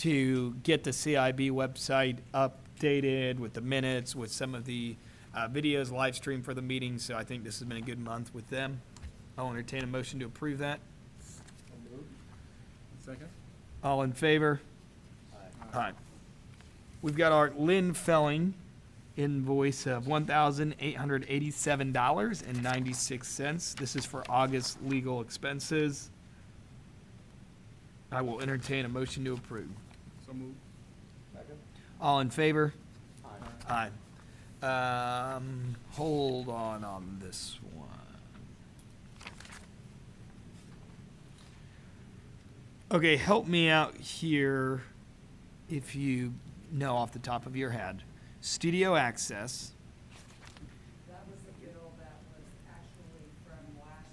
to get the CIB website updated with the minutes, with some of the videos live streamed for the meeting. So I think this has been a good month with them. I'll entertain a motion to approve that. Second. All in favor? Aye. We've got our Lynn Felling invoice of $1,887.96. This is for August legal expenses. I will entertain a motion to approve. So moved. Second. All in favor? Aye. Aye. Hold on this one. Okay, help me out here if you know off the top of your head. Studio Access. That was the bill that was actually from last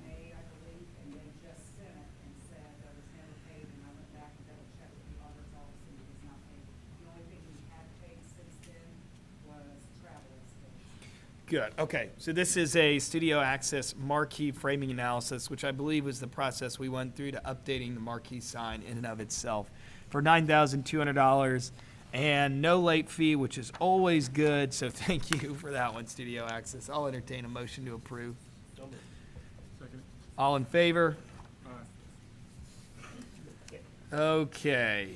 May, I believe, and they just sent it and said that it was never paid, and I went back and double checked with the auditor's office and it was not paid. The only thing we had paid since then was travel expense. Good. Okay. So this is a Studio Access marquee framing analysis, which I believe was the process we went through to updating the marquee sign in and of itself for $9,200 and no late fee, which is always good. So thank you for that one, Studio Access. I'll entertain a motion to approve. Second. All in favor? Aye. Okay.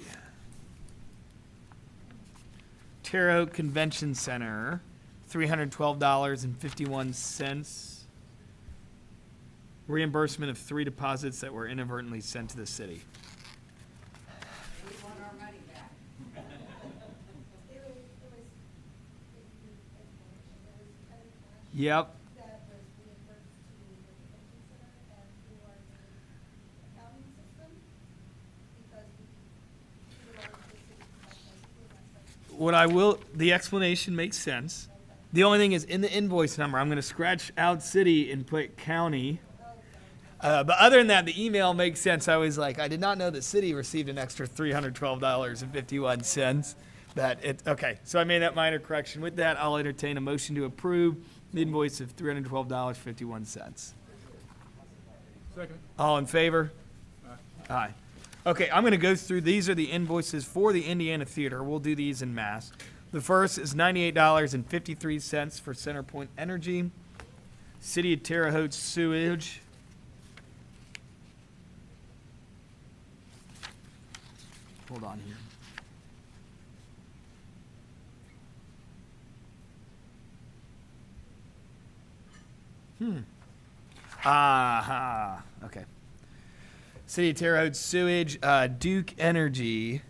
Terre Haute Convention Center, $312.51. Reimbursement of 3 deposits that were inadvertently sent to the city. We want our money back. Yep. That was reimbursed to the convention center and through our new accounting system because we utilized the city collections. What I will, the explanation makes sense. The only thing is in the invoice number, I'm going to scratch out city and put county. But other than that, the email makes sense. I was like, I did not know the city received an extra $312.51. Okay, so I made that minor correction. With that, I'll entertain a motion to approve the invoice of $312.51. Second. All in favor? Aye. Aye. Okay, I'm going to go through. These are the invoices for the Indiana Theater. We'll do these in mass. The first is $98.53 for CenterPoint Energy. City of Terre Haute Sewage. Hold on here. Aha. Okay. City of Terre Haute Sewage, Duke Energy.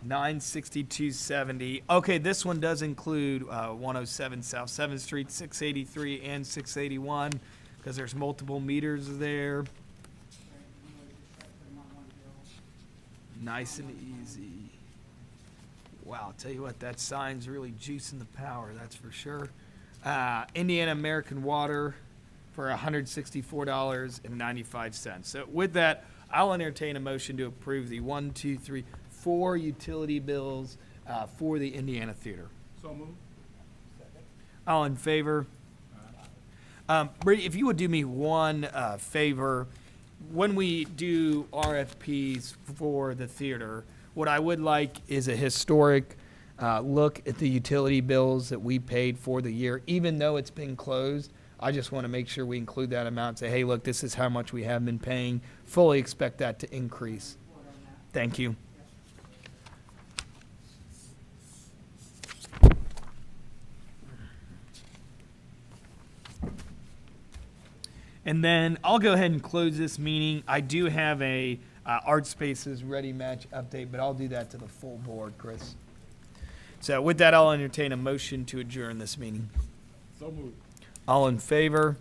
$962.70. Okay, this one does include 107 South 7th Street, 683, and 681 because there's multiple meters there. Right, we always just try to put them on one bill. Nice and easy. Wow, I'll tell you what, that sign's really juicing the power, that's for sure. Indiana American Water for $164.95. So with that, I'll entertain a motion to approve the 4 utility bills for the Indiana Theater. So moved. All in favor? Brady, if you would do me one favor, when we do RFPs for the theater, what I would like is a historic look at the utility bills that we paid for the year, even though it's been closed. I just want to make sure we include that amount, say, hey, look, this is how much we have been paying. Fully expect that to increase. Report on that. Thank you. And then I'll go ahead and close this meeting. I do have a Art Spaces Ready Match update, but I'll do that to the full board, Chris. So with that, I'll entertain a motion to adjourn this meeting. So moved. All in favor?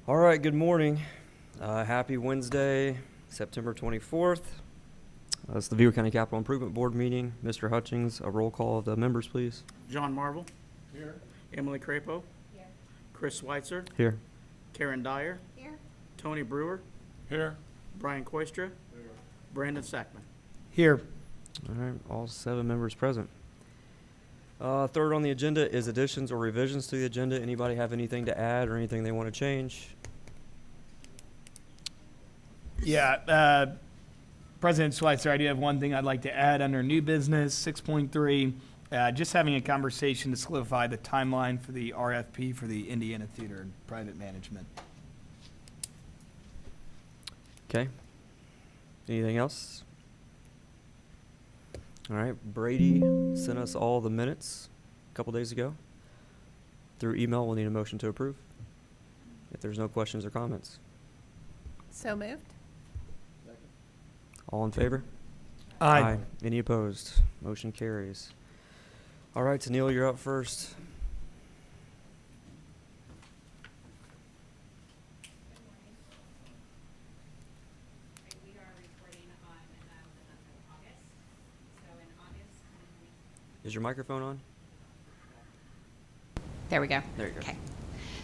All right, good morning. Happy Wednesday, September 24th. It's the Vigo County Capital Improvement Board meeting. Mr. Hutchings, a roll call of the members, please. John Marvel, Here. Emily Crapo, Chris Schweitzer, Here. Karen Dyer, Here. Tony Brewer, Here. Brian Koistra, Brandon Sackman. Here. All right, all 7 members present. Third on the agenda is additions or revisions to the agenda. Anybody have anything to add or anything they want to change? Yeah, President Schweitzer, I do have one thing I'd like to add under new business, 6.3. Just having a conversation to solidify the timeline for the RFP for the Indiana Theater and private management. Okay. Anything else? All right, Brady sent us all the minutes a couple days ago. Through email, we'll need a motion to approve. If there's no questions or comments. So moved. All in favor? Aye. Any opposed? Motion carries. All right, Tennille, you're up first. We are reporting on the month of August. So in August, Is your microphone on? there we go. There you go. Okay.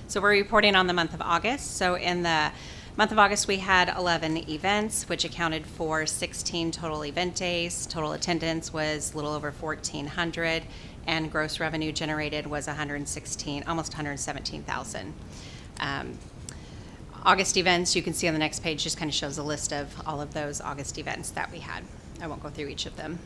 So we're reporting on the month of August. So in the month of August, we had 11 events, which accounted for 16 total event days. Total attendance was a little over 1,400, and gross revenue generated was 116, almost 117,000. August events, you can see on the next page, just kind of shows a list of all of those August events that we had. I won't go through each of them.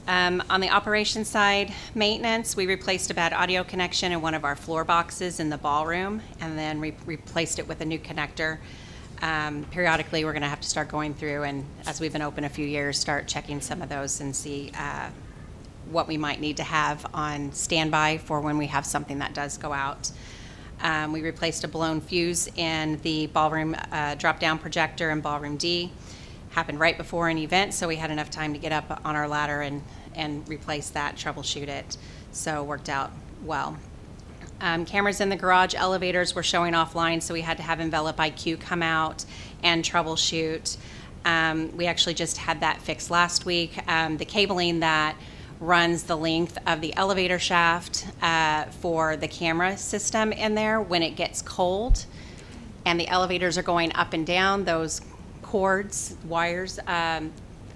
On the operations side, maintenance, we replaced a bad audio connection in one of our floor boxes in the ballroom, and then replaced it with a new connector. Periodically, we're going to have to start going through, and as we've been open a few years, start checking some of those and see what we might need to have on standby for when we have something that does go out. We replaced a blown fuse in the ballroom drop-down projector in Ballroom D. Happened right before an event, so we had enough time to get up on our ladder and replace that, troubleshoot it. So worked out well. Cameras in the garage, elevators were showing offline, so we had to have Envelop IQ come out and troubleshoot. We actually just had that fixed last week. The cabling that runs the length of the elevator shaft for the camera system in there, when it gets cold and the elevators are going up and down, those cords, wires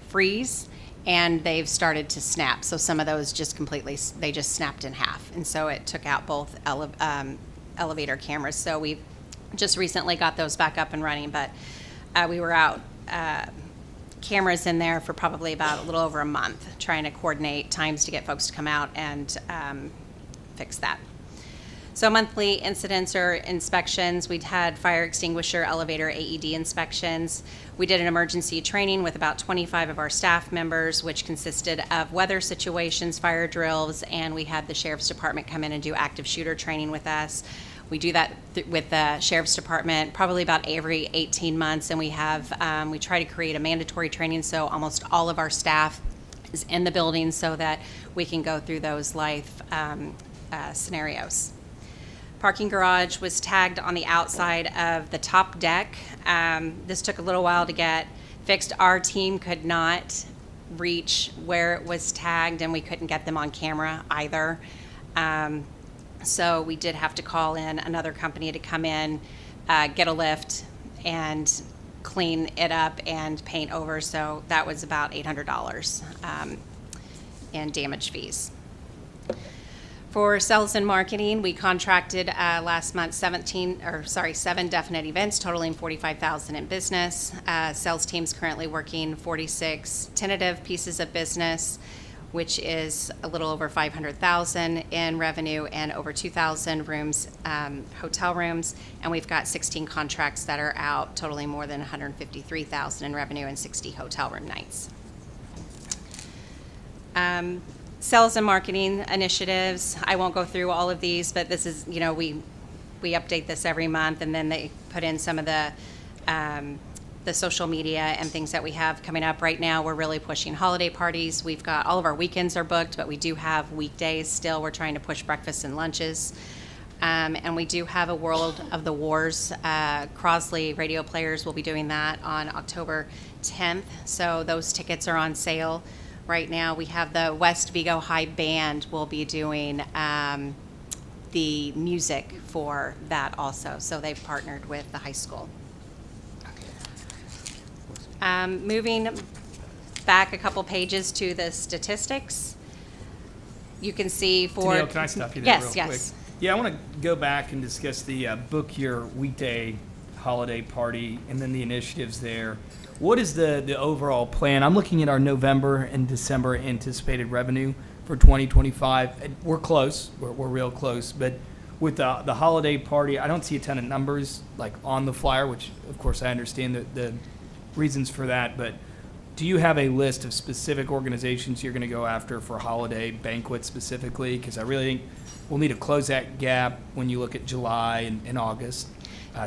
freeze, and they've started to snap. So some of those just completely, they just snapped in half. And so it took out both elevator cameras. So we've just recently got those back up and running, but we were out cameras in there for probably about a little over a month, trying to coordinate times to get folks to come out and fix that. So monthly incidents or inspections, we'd had fire extinguisher, elevator, AED inspections. We did an emergency training with about 25 of our staff members, which consisted of weather situations, fire drills, and we had the Sheriff's Department come in and do active shooter training with us. We do that with the Sheriff's Department probably about every 18 months, and we try to create a mandatory training so almost all of our staff is in the building so that we can go through those life scenarios. Parking garage was tagged on the outside of the top deck. This took a little while to get fixed. Our team could not reach where it was tagged, and we couldn't get them on camera either. So we did have to call in another company to come in, get a lift, and clean it up and paint over. So that was about $800 in damage fees. For sales and marketing, we contracted last month 7 definite events totaling $45,000 in business. Sales team's currently working 46 tentative pieces of business, which is a little over $500,000 in revenue and over 2,000 rooms, hotel rooms. And we've got 16 contracts that are out totaling more than $153,000 in revenue and 60 hotel room nights. Sales and marketing initiatives. I won't go through all of these, but this is, we update this every month, and then they put in some of the social media and things that we have coming up. Right now, we're really pushing holiday parties. We've got all of our weekends are booked, but we do have weekdays still. We're trying to push breakfasts and lunches. And we do have a World of the Wars. Crosley Radio Players will be doing that on October 10th. So those tickets are on sale right now. We have the West Vigo High Band will be doing the music for that also. So they've partnered with the high school. Moving back a couple pages to the statistics, you can see for. Danielle, can I stop you there real Yes, quick? yes. Yeah, I want to go back and discuss the book your weekday holiday party and then the initiatives there. What is the overall plan? I'm looking at our November and December anticipated revenue for 2025. And we're close. We're real close. But with the holiday party, I don't see a ton of numbers like on the flyer, which of course I understand the reasons for that. But do you have a list of specific organizations you're going to go after for holiday banquets specifically? Because I really think we'll need to close that gap when you look at July and August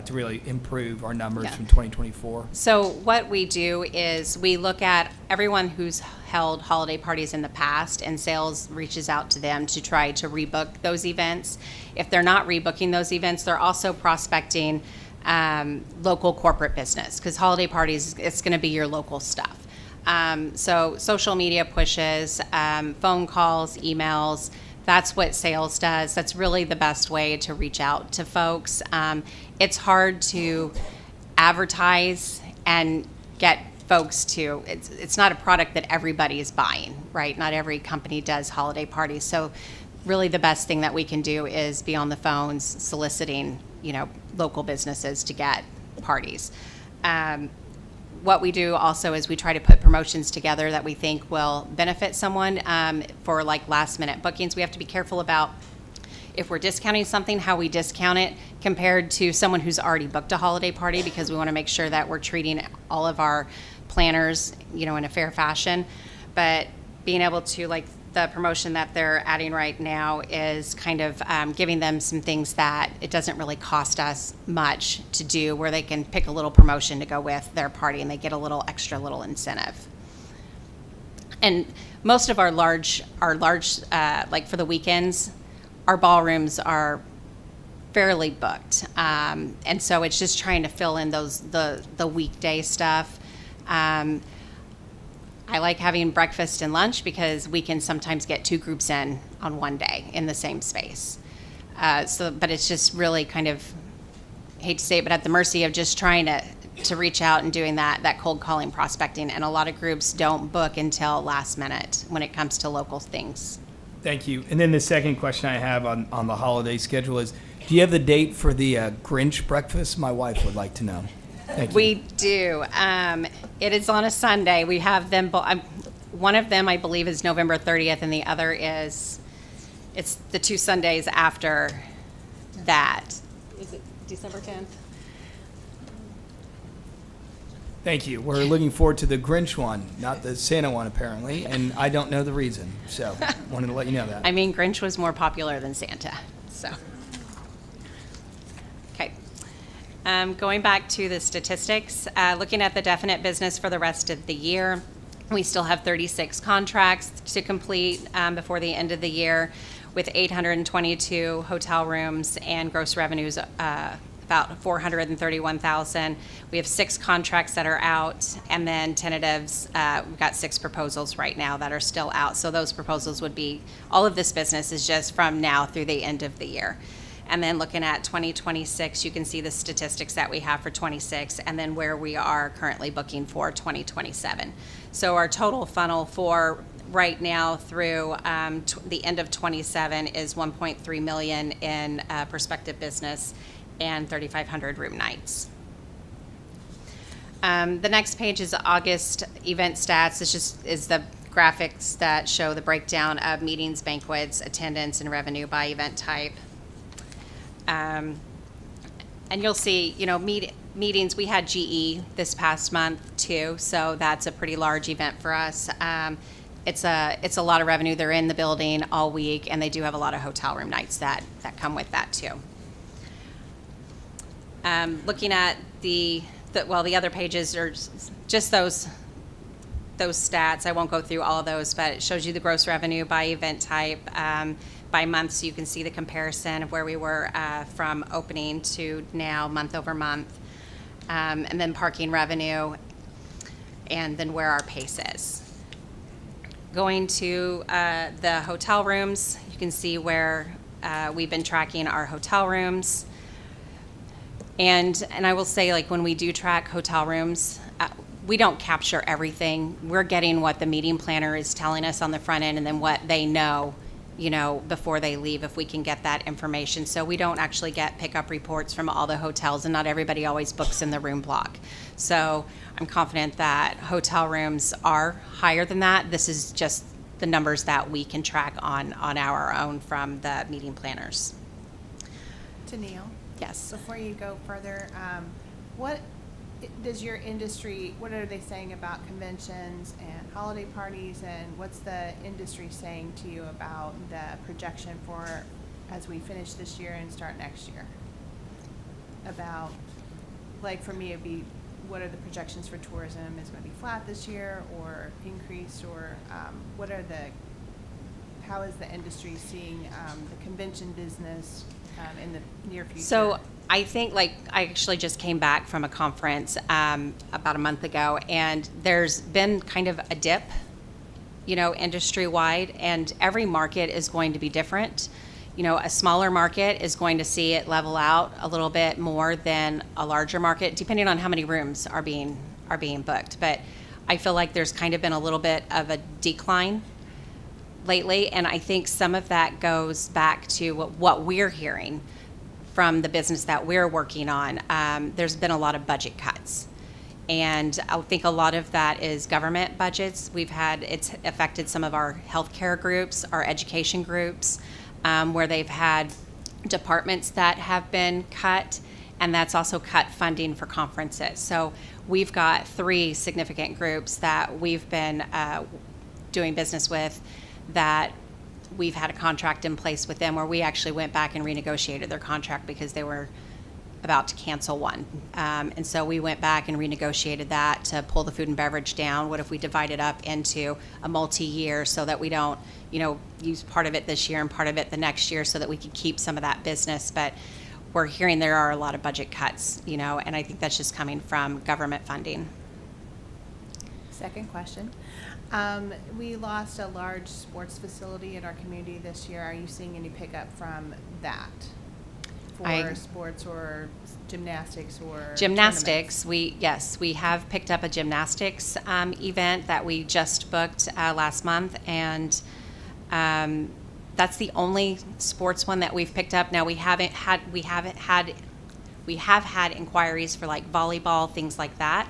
to really improve our numbers Yeah. from 2024. So what we do is we look at everyone who's held holiday parties in the past, and sales reaches out to them to try to rebook those events. If they're not rebooking those events, they're also prospecting local corporate business, because holiday parties, it's going to be your local stuff. So social media pushes, phone calls, emails, that's what sales does. That's really the best way to reach out to folks. It's hard to advertise and get folks to, it's not a product that everybody is buying, right? Not every company does holiday parties. So really the best thing that we can do is be on the phones soliciting, local businesses to get parties. What we do also is we try to put promotions together that we think will benefit someone for like last minute bookings. We have to be careful about if we're discounting something, how we discount it compared to someone who's already booked a holiday party, because we want to make sure that we're treating all of our planners, in a fair fashion. But being able to, like the promotion that they're adding right now is kind of giving them some things that it doesn't really cost us much to do, where they can pick a little promotion to go with their party and they get a little extra little incentive. And most of our large, like for the weekends, our ballrooms are fairly booked. And so it's just trying to fill in the weekday stuff. I like having breakfast and lunch because we can sometimes get 2 groups in on one day in the same space. But it's just really kind of, hate to say it, but at the mercy of just trying to reach out and doing that cold calling prospecting. And a lot of groups don't book until last minute when it comes to local things. Thank you. And then the second question I have on the holiday schedule is, do you have the date for the Grinch breakfast? My wife would like to know. Thank you. We do. It is on a Sunday. We have them, one of them I believe is November 30th and the other it's the 2 Sundays after that. Is it December 10th? Thank you. We're looking forward to the Grinch one, not the Santa one apparently, and I don't know the reason, so wanted to let you know that. I mean, Grinch was more popular than Santa, so. Okay. Going back to the statistics, looking at the definite business for the rest of the year, we still have 36 contracts to complete before the end of the year, with 822 hotel rooms and gross revenues about $431,000. We have 6 contracts that are out, and then tentatives. We've got 6 proposals right now that are still out. So those proposals would be, all of this business is just from now through the end of the year. And then looking at 2026, you can see the statistics that we have for 26, and then where we are currently booking for 2027. So our total funnel for right now through the end of 27 is 1.3 million in prospective business and 3,500 room nights. The next page is August event stats. This is the graphics that show the breakdown of meetings, banquets, attendance, and revenue by event type. And you'll see, meetings, we had GE this past month too, so that's a pretty large event for us. It's a lot of revenue. They're in the building all week, and they do have a lot of hotel room nights that come with that too. Looking at the other pages are just those stats. I won't go through all of those, but it shows you the gross revenue by event type. by month so you can see the comparison of where we were from opening to now, month over month. And then parking revenue, and then where our pace is. Going to the hotel rooms, you can see where we've been tracking our hotel rooms. And I will say, like, when we do track hotel rooms, we don't capture everything. We're getting what the meeting planner is telling us on the front end and then what they know, you know, before they leave, if we can get that information. So we don't actually get pickup reports from all the hotels, and not everybody always books in the room block. So I'm confident that hotel rooms are higher than that. This is just the numbers that we can track on our own from the meeting planners. Tennille, Yes. before you go further, what does your industry, what are they saying about conventions and holiday parties, and what's the industry saying to you about the projection for as we finish this year and start next year? About, like, for me, it'd be, what are the projections for tourism? Is it going to be flat this year or increased, or what are how is the industry seeing the convention business in the near future? So I think, like, I actually just came back from a conference about a month ago, and there's been kind of a dip, you know, industry-wide, and every market is going to be different. You know, a smaller market is going to see it level out a little bit more than a larger market, depending on how many rooms are being booked. But I feel like there's kind of been a little bit of a decline lately, and I think some of that goes back to what we're hearing from the business that we're working on. There's been a lot of budget cuts, and I think a lot of that is government budgets. It's affected some of our healthcare groups, our education groups, where they've had departments that have been cut, and that's also cut funding for conferences. So we've got 3 significant groups that we've been doing business with, that we've had a contract in place with them where we actually went back and renegotiated their contract because they were about to cancel one. And so we went back and renegotiated that to pull the food and beverage down. What if we divide it up into a multi-year so that we don't, you know, use part of it this year and part of it the next year, so that we can keep some of that business. But we're hearing there are a lot of budget cuts, you know, and I think that's just coming from government funding. Second question. We lost a large sports facility in our community this year. Are you seeing any pickup from that for sports or gymnastics or Gymnastics, tournaments? we have picked up a gymnastics event that we just booked last month, and that's the only sports one that we've picked up. Now we have had inquiries for, like, volleyball, things like that.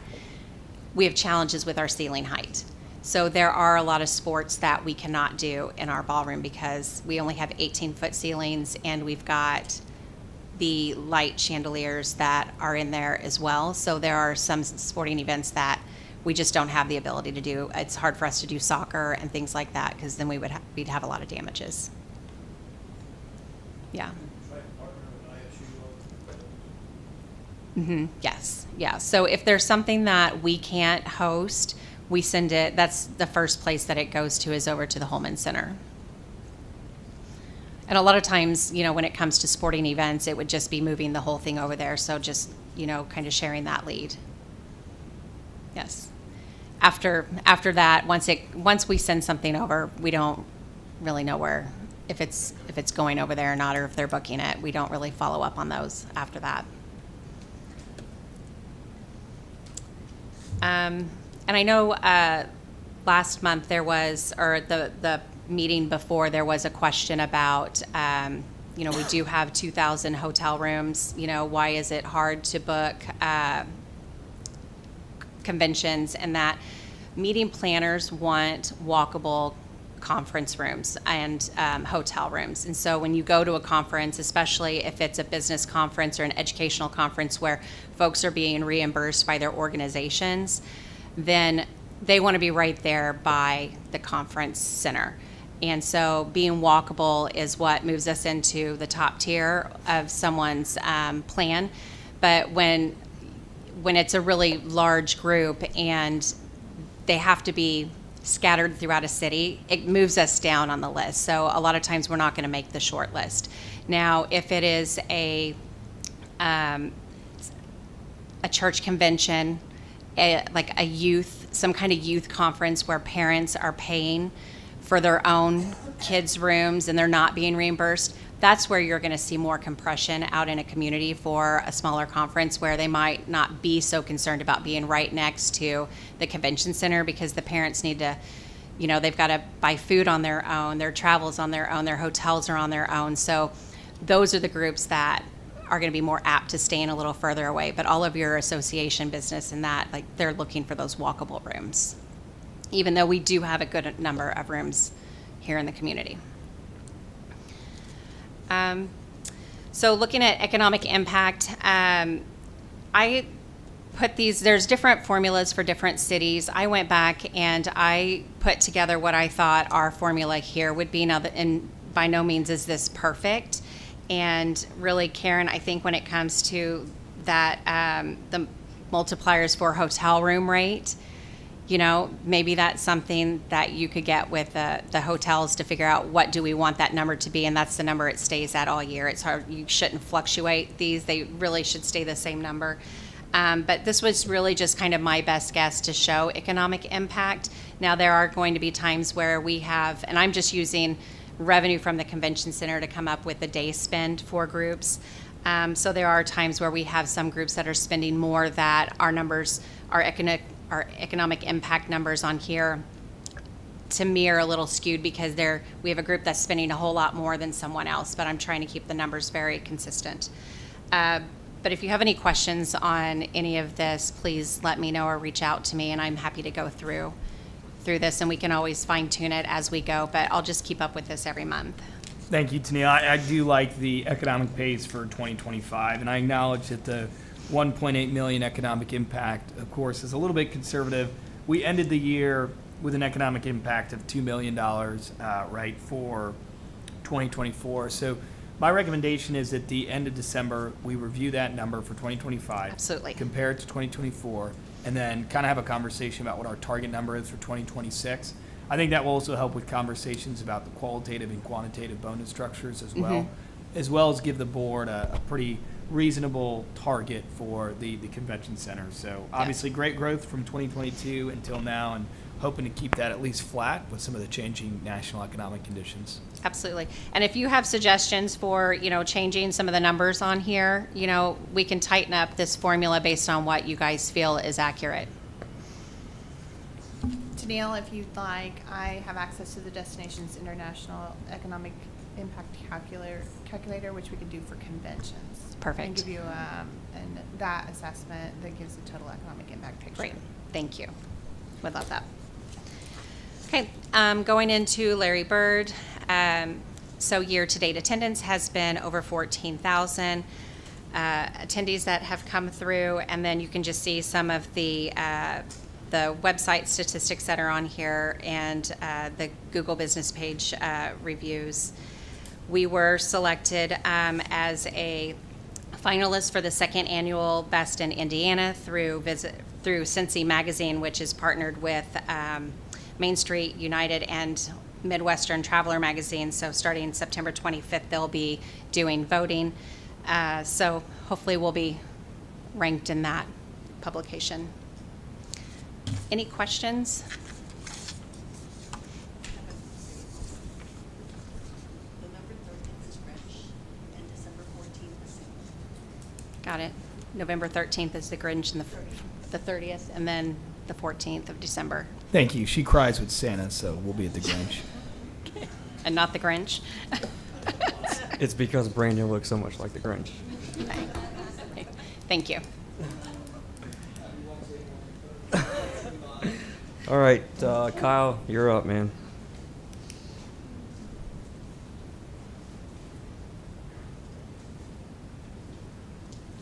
We have challenges with our ceiling height. So there are a lot of sports that we cannot do in our ballroom because we only have 18-foot ceilings, and we've got the light chandeliers that are in there as well. So there are some sporting events that we just don't have the ability to do. It's hard for us to do soccer and things like that, because then we'd have a lot of damages. Yeah. Yes. Yeah. So if there's something that we can't host, we send it. That's the first place that it goes to, is over to the Holman Center. And a lot of times, you know, when it comes to sporting events, it would just be moving the whole thing over there. So just, you know, kind of sharing that lead. Yes. After that, once we send something over, we don't really know where, if it's going over there or not, or if they're booking it. We don't really follow up on those after that. And I know last month there was, or the meeting before, there was a question about, you know, we do have 2,000 hotel rooms. You know, why is it hard to book conventions? And that meeting planners want walkable conference rooms and hotel rooms. And so when you go to a conference, especially if it's a business conference or an educational conference where folks are being reimbursed by their organizations, then they want to be right there by the conference center. And so being walkable is what moves us into the top tier of someone's plan. But when it's a really large group and they have to be scattered throughout a city, it moves us down on the list. So a lot of times we're not going to make the short list. Now, if it is a church convention, like a youth, some kind of youth conference where parents are paying for their own kids' rooms and they're not being reimbursed, that's where you're going to see more compression out in a community for a smaller conference where they might not be so concerned about being right next to the convention center because the parents need to, you know, they've got to buy food on their own, their travels on their own, their hotels are on their own. So those are the groups that are going to be more apt to staying a little further away. But all of your association business and that, like, they're looking for those walkable rooms, even though we do have a good number of rooms here in the community. So looking at economic impact, I put these, there's different formulas for different cities. I went back and I put together what I thought our formula here would be. Now, and by no means is this perfect. And really, Karen, I think when it comes to that, the multipliers for hotel room rate, you know, maybe that's something that you could get with the hotels to figure out what do we want that number to be, and that's the number it stays at all year. It's hard, you shouldn't fluctuate these. They really should stay the same number. But this was really just kind of my best guess to show economic impact. Now, there are going to be times where we have, and I'm just using revenue from the convention center to come up with the day spend for groups. So there are times where we have some groups that are spending more, that our numbers, our economic impact numbers on here, to me, are a little skewed because we have a group that's spending a whole lot more than someone else, but I'm trying to keep the numbers very consistent. But if you have any questions on any of this, please let me know or reach out to me, and I'm happy to go through this, and we can always fine tune it as we go, but I'll just keep up with this every month. Thank you, Tennille. I do like the economic pace for 2025, and I acknowledge that the 1.8 million economic impact, of course, is a little bit conservative. We ended the year with an economic impact of $2 million, right, for 2024. So my recommendation is at the end of December, we review that number for 2025. Absolutely. Compare it to 2024, and then kind of have a conversation about what our target number is for 2026. I think that will also help with conversations about the qualitative and quantitative bonus structures as well as give the board a pretty reasonable target for the convention center. So obviously great growth from 2022 until now, and hoping to keep that at least flat with some of the changing national economic conditions. Absolutely. And if you have suggestions for, you know, changing some of the numbers on here, you know, we can tighten up this formula based on what you guys feel is accurate. Tennille, if you'd like, I have access to the Destinations International Economic Impact Calculator, which we can do for conventions. Perfect. And give you that assessment that gives the total economic impact picture. Great. Thank you. Would love that. Okay, going into Larry Bird. So year-to-date attendance has been over 14,000 attendees that have come through, and then you can just see some of the website statistics that are on here, and the Google business page reviews. We were selected as a finalist for the second annual Best in Indiana through Cincy Magazine, which is partnered with Main Street United and Midwestern Traveler Magazine. So starting September 25th, they'll be doing voting. So hopefully we'll be ranked in that publication. Any questions? November 13th is Grinch, and December 14th is Santa. Got it. November 13th is the Grinch, and the 30th, and then the 14th of December. Thank you. She cries with Santa, so we'll be at the Grinch. And not the Grinch. It's because Brandon looks so much like the Grinch. Thank you. All right, Kyle, you're up, man.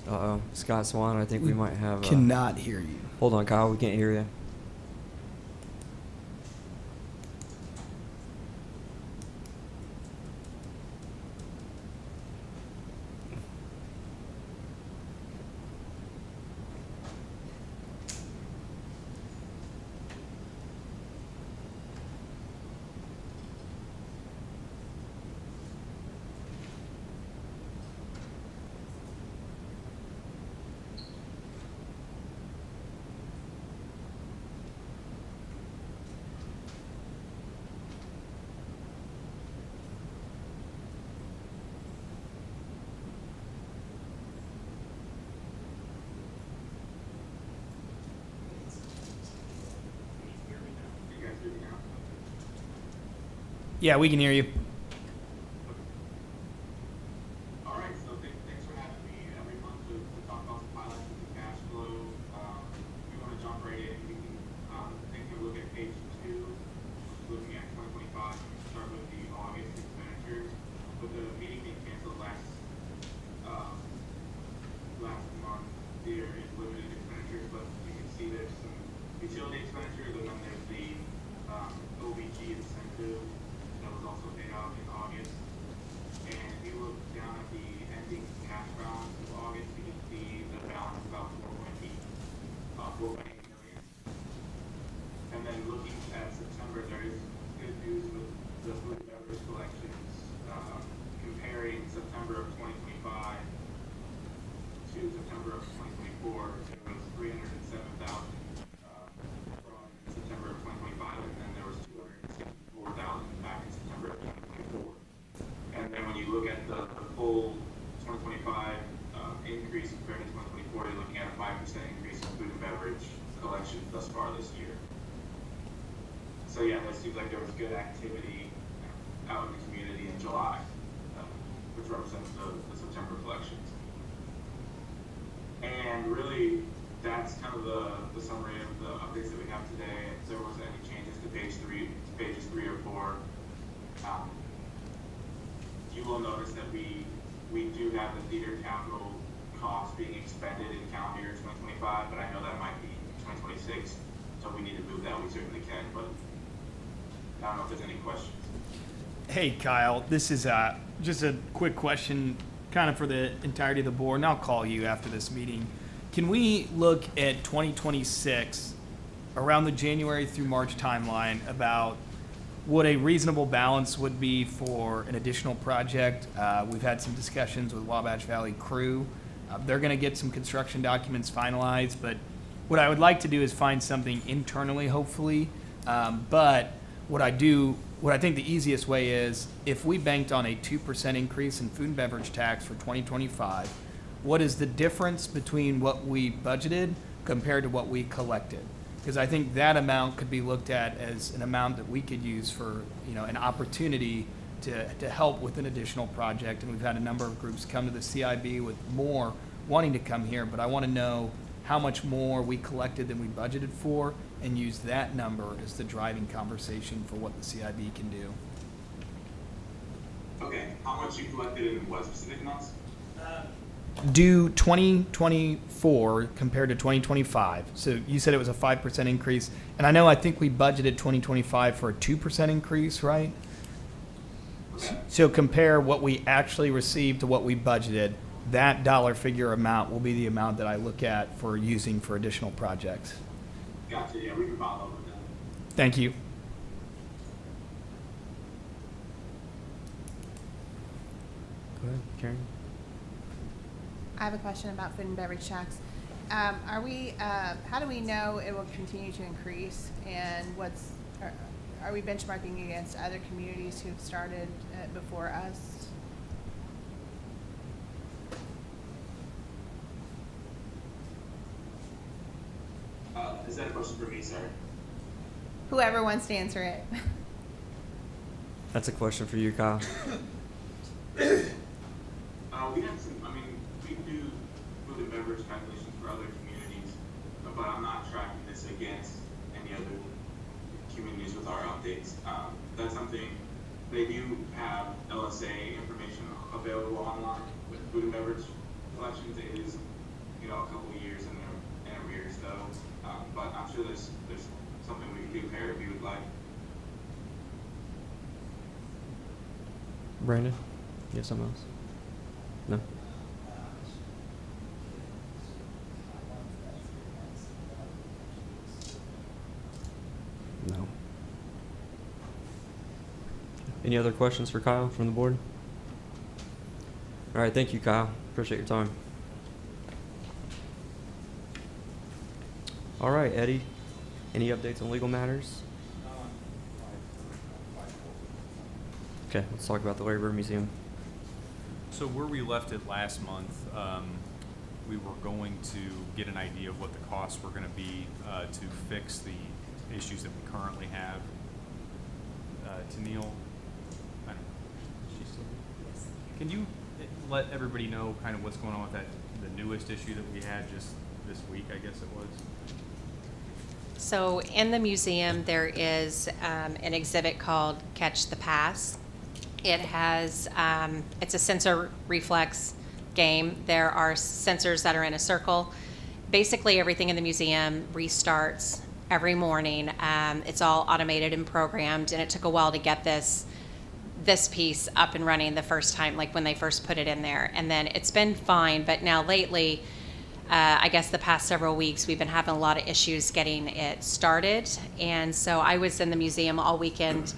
Uh-oh, Scott Swan, I think we might have... Cannot hear you. Hold on, Kyle, we can't hear you. Yeah, we can hear you. All right, so thanks for having me every month to talk about some highlights of the cash flow. We want to jump right in. We can take a look at page 2, looking at 2025. Start with the August expenditures. With the meeting being canceled last month, there is limited expenditures, but you can see there's some utility expenditures, and then there's the OVG incentive that was also paid out in August. And if you look down at the ending cash balance of August, you can see the balance about 4.8 million. And then looking at September, there is good news with the food and beverage collections. Comparing September of 2025 to September of 2024, there was 307,000 from September of 2025, and then there was 264,000 back in September of 2024. And then when you look at the full 2025 increase compared to 2024, you're looking at a 5% increase in food and beverage collections thus far this year. So yeah, that seems like there was good activity out in the community in July, which represents the September collections. And really, that's kind of the summary of the updates that we have today. If there was any changes to pages 3 or 4, you will notice that we do have the theater capital costs being expended in calendar year 2025, but I know that might be 2026, so if we need to move that, we certainly can, but I don't know if there's any questions. Hey, Kyle, this is just a quick question kind of for the entirety of the board, and I'll call you after this meeting. Can we look at 2026 around the January through March timeline about what a reasonable balance would be for an additional project? We've had some discussions with Wabash Valley Crew. They're going to get some construction documents finalized, but what I would like to do is find something internally, hopefully. But what I think the easiest way is if we banked on a 2% increase in food and beverage tax for 2025, what is the difference between what we budgeted compared to what we collected? Because I think that amount could be looked at as an amount that we could use for, an opportunity to help with an additional project. And we've had a number of groups come to the CIB with more wanting to come here, but I want to know how much more we collected than we budgeted for and use that number as the driving conversation for what the CIB can do. Okay, how much you collected in what specific months? Do 2024 compared to 2025. So you said it was a 5% increase. And I think we budgeted 2025 for a 2% increase, right? Okay. So compare what we actually received to what we budgeted. That dollar figure amount will be the amount that I look at for using for additional projects. Gotcha, yeah, we can follow up with that. Thank you. Go ahead, Karen. I have a question about food and beverage tax. How do we know it will continue to increase? And are we benchmarking against other communities who've started before us? Is that a question for me, sir? Whoever wants to answer it. That's a question for you, Kyle. We have some, we do food and beverage calculations for other communities, but I'm not tracking this against any other communities with our updates. That's something, they do have LSA information available online with food and beverage collections. It is, a couple of years in arrears though, but I'm sure there's something we can compare if you would like. Brandon, you have something else? No? No. Any other questions for Kyle from the board? All right, thank you, Kyle. Appreciate your time. All right, Eddie, any updates on legal matters? Okay, let's talk about the Labor Museum. So where we left it last month, we were going to get an idea of what the costs were going to be to fix the issues that we currently have. To Neil, Can you let everybody know kind of what's going on with that, the newest issue that we had just this week, I guess it was? So in the museum, there is an exhibit called Catch the Pass. It has, it's a sensor reflex game. There are sensors that are in a circle. Basically, everything in the museum restarts every morning. It's all automated and programmed, and it took a while to get this piece up and running the first time, like when they first put it in there. And then it's been fine, but now lately, I guess the past several weeks, we've been having a lot of issues getting it started. And so I was in the museum all weekend,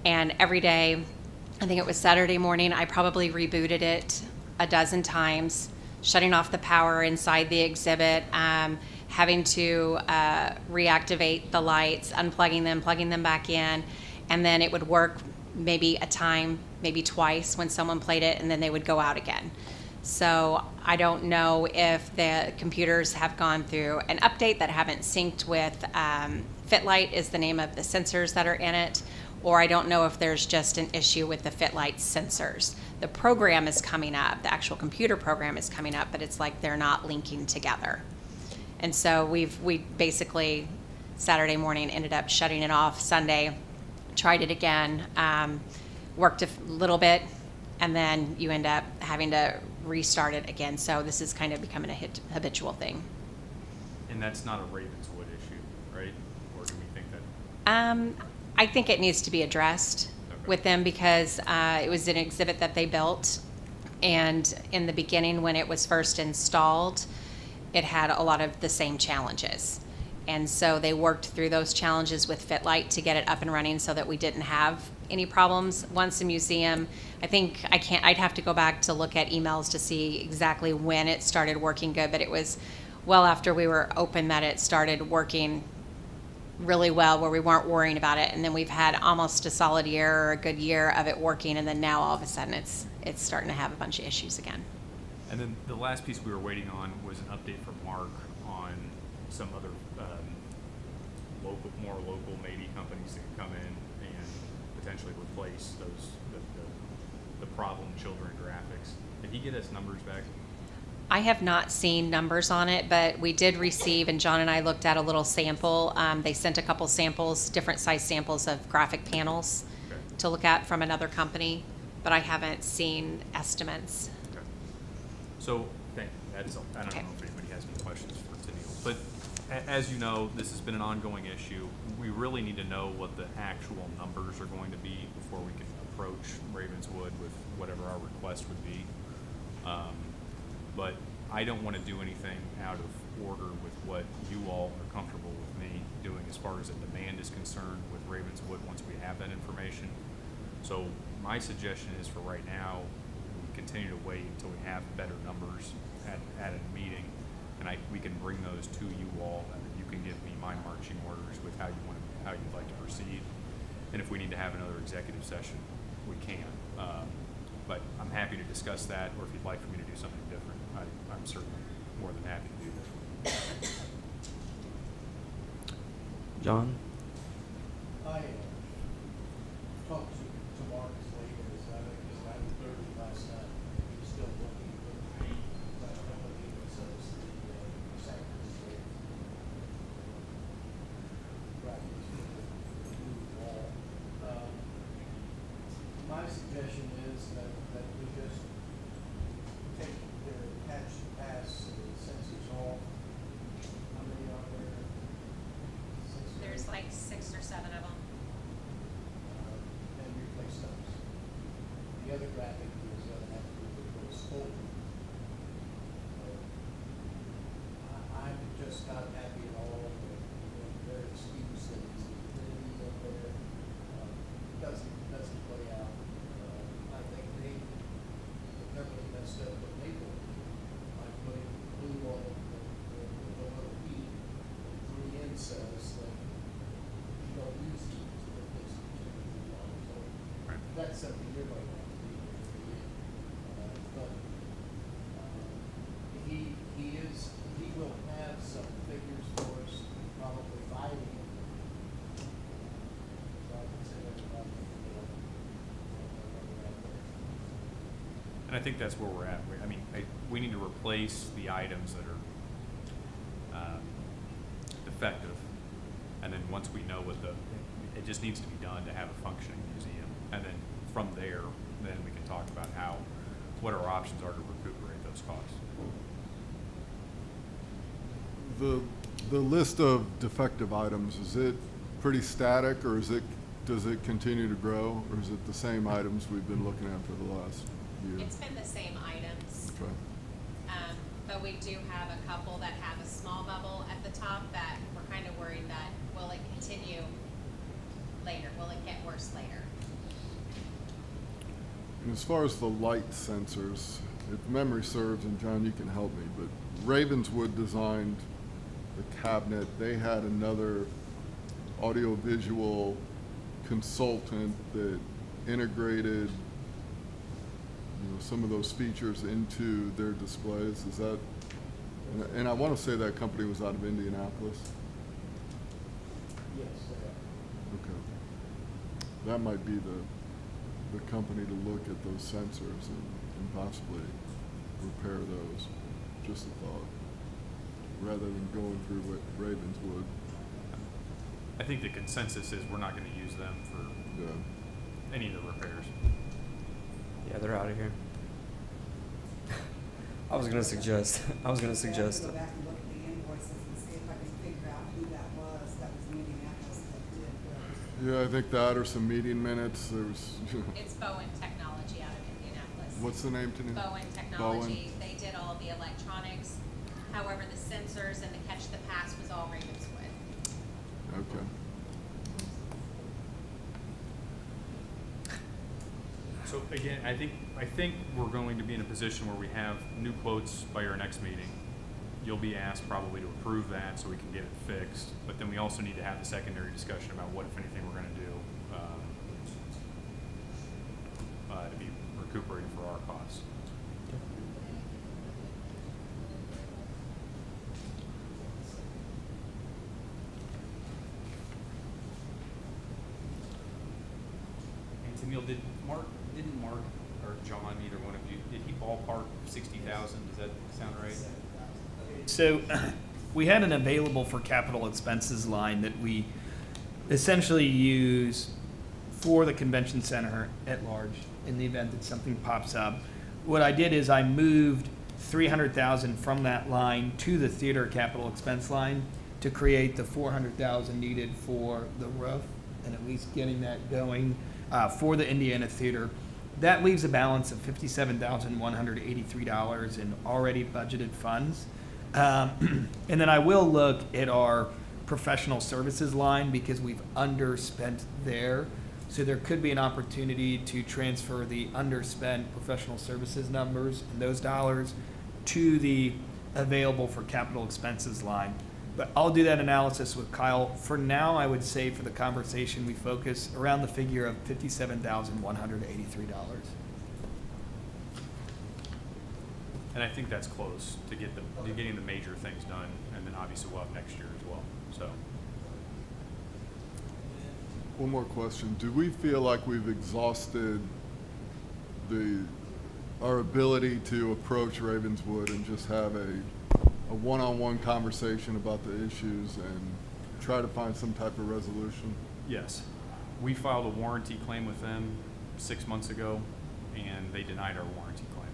and every day, I think it was Saturday morning, I probably rebooted it a dozen times, shutting off the power inside the exhibit, having to reactivate the lights, unplugging them, plugging them back in, and then it would work maybe a time, maybe twice when someone played it, and then they would go out again. So I don't know if the computers have gone through an update that haven't synced with FitLight is the name of the sensors that are in it, or I don't know if there's just an issue with the FitLight sensors. The program is coming up, the actual computer program is coming up, but it's like they're not linking together. And so we basically Saturday morning ended up shutting it off. Sunday, tried it again, worked a little bit, and then you end up having to restart it again. So this is kind of becoming a habitual thing. And that's not a Ravenswood issue, right? Or do we think that? I think it needs to be addressed Okay. with them because it was an exhibit that they built, and in the beginning when it was first installed, it had a lot of the same challenges. And so they worked through those challenges with FitLight to get it up and running so that we didn't have any problems. Once the museum, I'd have to go back to look at emails to see exactly when it started working good, but it was well after we were open that it started working really well where we weren't worrying about it. And then we've had almost a solid year or a good year of it working, and then now all of a sudden it's starting to have a bunch of issues again. And then the last piece we were waiting on was an update from Mark on some other more local maybe companies that could come in and potentially replace those the problem children graphics. Did he get us numbers back? I have not seen numbers on it, but we did receive, and John and I looked at a little sample. They sent a couple samples, different size samples of graphic panels Okay. to look at from another company, but I haven't seen estimates. Okay. So, that's all. I don't Okay. know if anybody has any questions for Tennille. But as you know, this has been an ongoing issue. We really need to know what the actual numbers are going to be before we can approach Ravenswood with whatever our request would be. But I don't want to do anything out of order with what you all are comfortable with me doing as far as a demand is concerned with Ravenswood once we have that information. So my suggestion is for right now, we continue to wait until we have better numbers at a meeting, and we can bring those to you all, and then you can give me my marching orders with how you'd like to proceed. And if we need to have another executive session, we can. But I'm happy to discuss that, or if you'd like for me to do something different, I'm certainly more than happy to do that. John? I talked to Mark as late as, I think it was 9:30 last night. He was still looking for the paint, but I don't know if he was the sacrifice. Graphics for the new wall. My suggestion is that we just take the Catch the Pass sensors off. How many are there? 6 or There's like 6 or 7 of them. and replace those. The other graphic is have to do with those folded. I'm just not happy at all with their excuse that it's the humidity up there. Doesn't play out. I think they really messed up what they were by putting blue on the little heat, 3 in cells that you don't use these, but this is too long. So Right. that's something you're going to have to do at the end. But he will have some figures for us, probably fighting. So I can say everybody, And I think that's where we're at. I mean, we need to replace the items that are defective. And then once we know it just needs to be done to have a functioning museum. And then from there, then we can talk about what our options are to recuperate those costs. The list of defective items, is it pretty static, or does it continue to grow, or is it the same items we've been looking at for the last year? It's been the same items, Okay. but we do have a couple that have a small bubble at the top that we're kind of worried that will it continue later? Will it get worse later? And as far as the light sensors, if memory serves, and John, you can help me, but Ravenswood designed the cabinet. They had another audiovisual consultant that integrated, some of those features into their displays. Is that, and I want to say that company was out of Indianapolis. Yes, they are. Okay. That might be the company to look at those sensors and possibly repair those. Just a thought. Rather than going through what Ravenswood. I think the consensus is we're not going to use them for Yeah. any of the repairs. Yeah, they're out of here. I was gonna suggest. I have to go back and look at the invoices and see if I can figure out who that was in Indianapolis that did those. Yeah, I think that or some meeting minutes. There was. It's Bowen Technology out of Indianapolis. What's the name, Tanya? Bowen Technology. They did all the electronics. However, the sensors and the catch the pass was all Ravenswood. Okay. So again, I think we're going to be in a position where we have new quotes by our next meeting. You'll be asked probably to approve that so we can get it fixed, but then we also need to have a secondary discussion about what, if anything, we're gonna do to be recuperated for our costs. And Tamil, didn't Mark or John, either one of you, did he ballpark 60,000? Does that sound right? So we had an available for capital expenses line that we essentially use for the convention center at large in the event that something pops up. What I did is I moved 300,000 from that line to the theater capital expense line to create the 400,000 needed for the roof and at least getting that going for the Indiana Theater. That leaves a balance of $57,183 in already budgeted funds. And then I will look at our professional services line because we've underspent there. So there could be an opportunity to transfer the underspent professional services numbers and those dollars to the available for capital expenses line. But I'll do that analysis with Kyle. For now, I would say for the conversation, we focus around the figure of $57,183. And I think that's close to getting the major things done, and then obviously we'll have next year as well, so. One more question. Do we feel like we've exhausted our ability to approach Ravenswood and just have a one-on-one conversation about the issues and try to find some type of resolution? Yes. We filed a warranty claim with them 6 months ago, and they denied our warranty claim.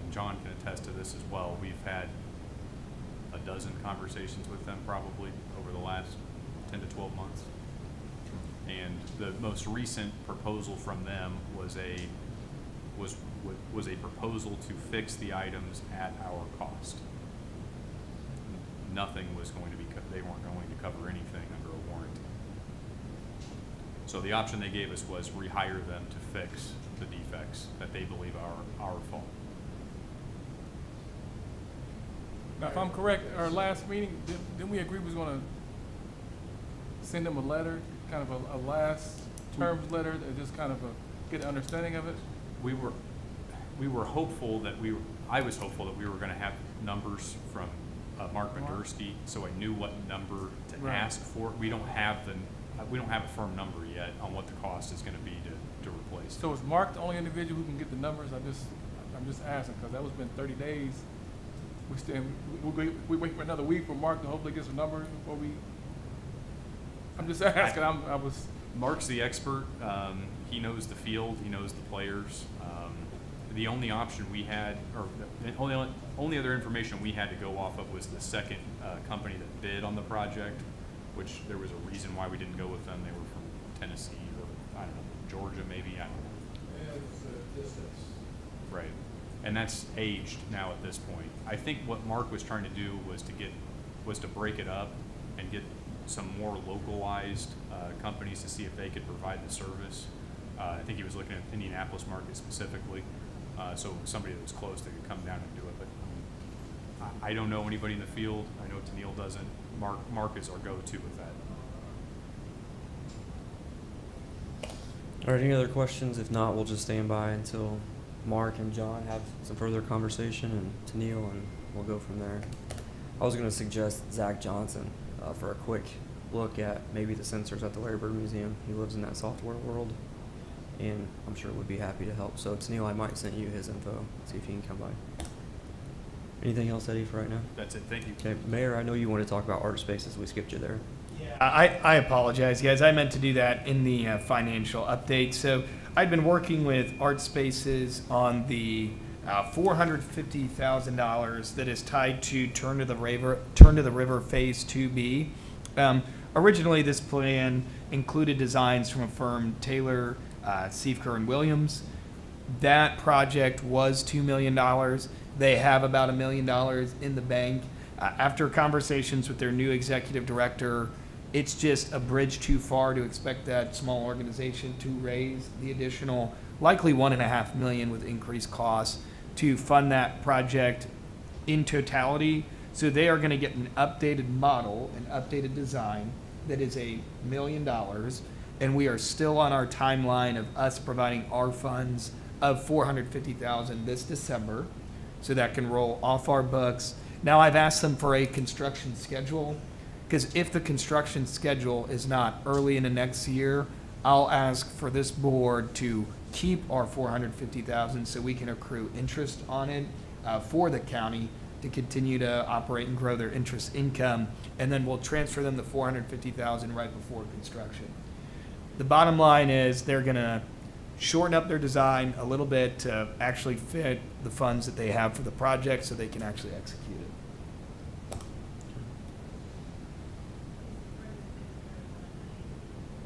And John can attest to this as well, we've had a dozen conversations with them probably over the last 10 to 12 months. And the most recent proposal from them was a proposal to fix the items at our cost. Nothing was going to be, they weren't going to cover anything under a warranty. So the option they gave us was rehire them to fix the defects that they believe are our fault. Now, if I'm correct, our last meeting, didn't we agree we was gonna send them a letter, kind of a last terms letter, that just kind of get an understanding of it? We were hopeful that I was hopeful that we were gonna have numbers from Mark Mendersky, so I knew what number to Right. ask for. We don't have a firm number yet on what the cost is gonna be to replace. So is Mark the only individual who can get the numbers? I'm just asking, because that was been 30 days. We wait for another week for Mark to hopefully get some numbers before we, I'm just asking, I was. Mark's the expert. He knows the field. He knows the players. The only option we had, or the only other information we had to go off of was the second company that bid on the project, which there was a reason why we didn't go with them. They were from Tennessee or, I don't know, Georgia maybe. I don't know. And it's a distance. Right. And that's aged now at this point. I think what Mark was trying to do was to break it up and get some more localized companies to see if they could provide the service. I think he was looking at Indianapolis market specifically, so somebody that was close that could come down and do it. But I don't know anybody in the field. I know Tennille doesn't. Mark is our go-to with that. All right, any other questions? If not, we'll just stand by until Mark and John have some further conversation, and Tennille, and we'll go from there. I was going to suggest Zach Johnson for a quick look at maybe the sensors at the Larry Bird Museum. He lives in that software world, and I'm sure would be happy to help. So Tennille, I might send you his info, see if he can come by. Anything else, Eddie, for right now? That's it. Thank you. Okay, Mayor, I know you want to talk about art spaces. We skipped you there. I apologize, guys. I meant to do that in the financial update. So I'd been working with Art Spaces on the $450,000 that is tied to Turn to the River Phase 2B. Originally, this plan included designs from a firm Taylor, Siefker, and Williams. That project was $2 million. They have about $1 million in the bank. After conversations with their new executive director, it's just a bridge too far to expect that small organization to raise the additional, likely $1.5 million with increased costs to fund that project in totality. So they are going to get an updated model, an updated design that is $1 million, and we are still on our timeline of us providing our funds of $450,000 this December, so that can roll off our books. Now I've asked them for a construction schedule, because if the construction schedule is not early in the next year, I'll ask for this board to keep our $450,000 so we can accrue interest on it for the county to continue to operate and grow their interest income, and then we'll transfer them the $450,000 right before construction. The bottom line is they're gonna shorten up their design a little bit to actually fit the funds that they have for the project so they can actually execute it.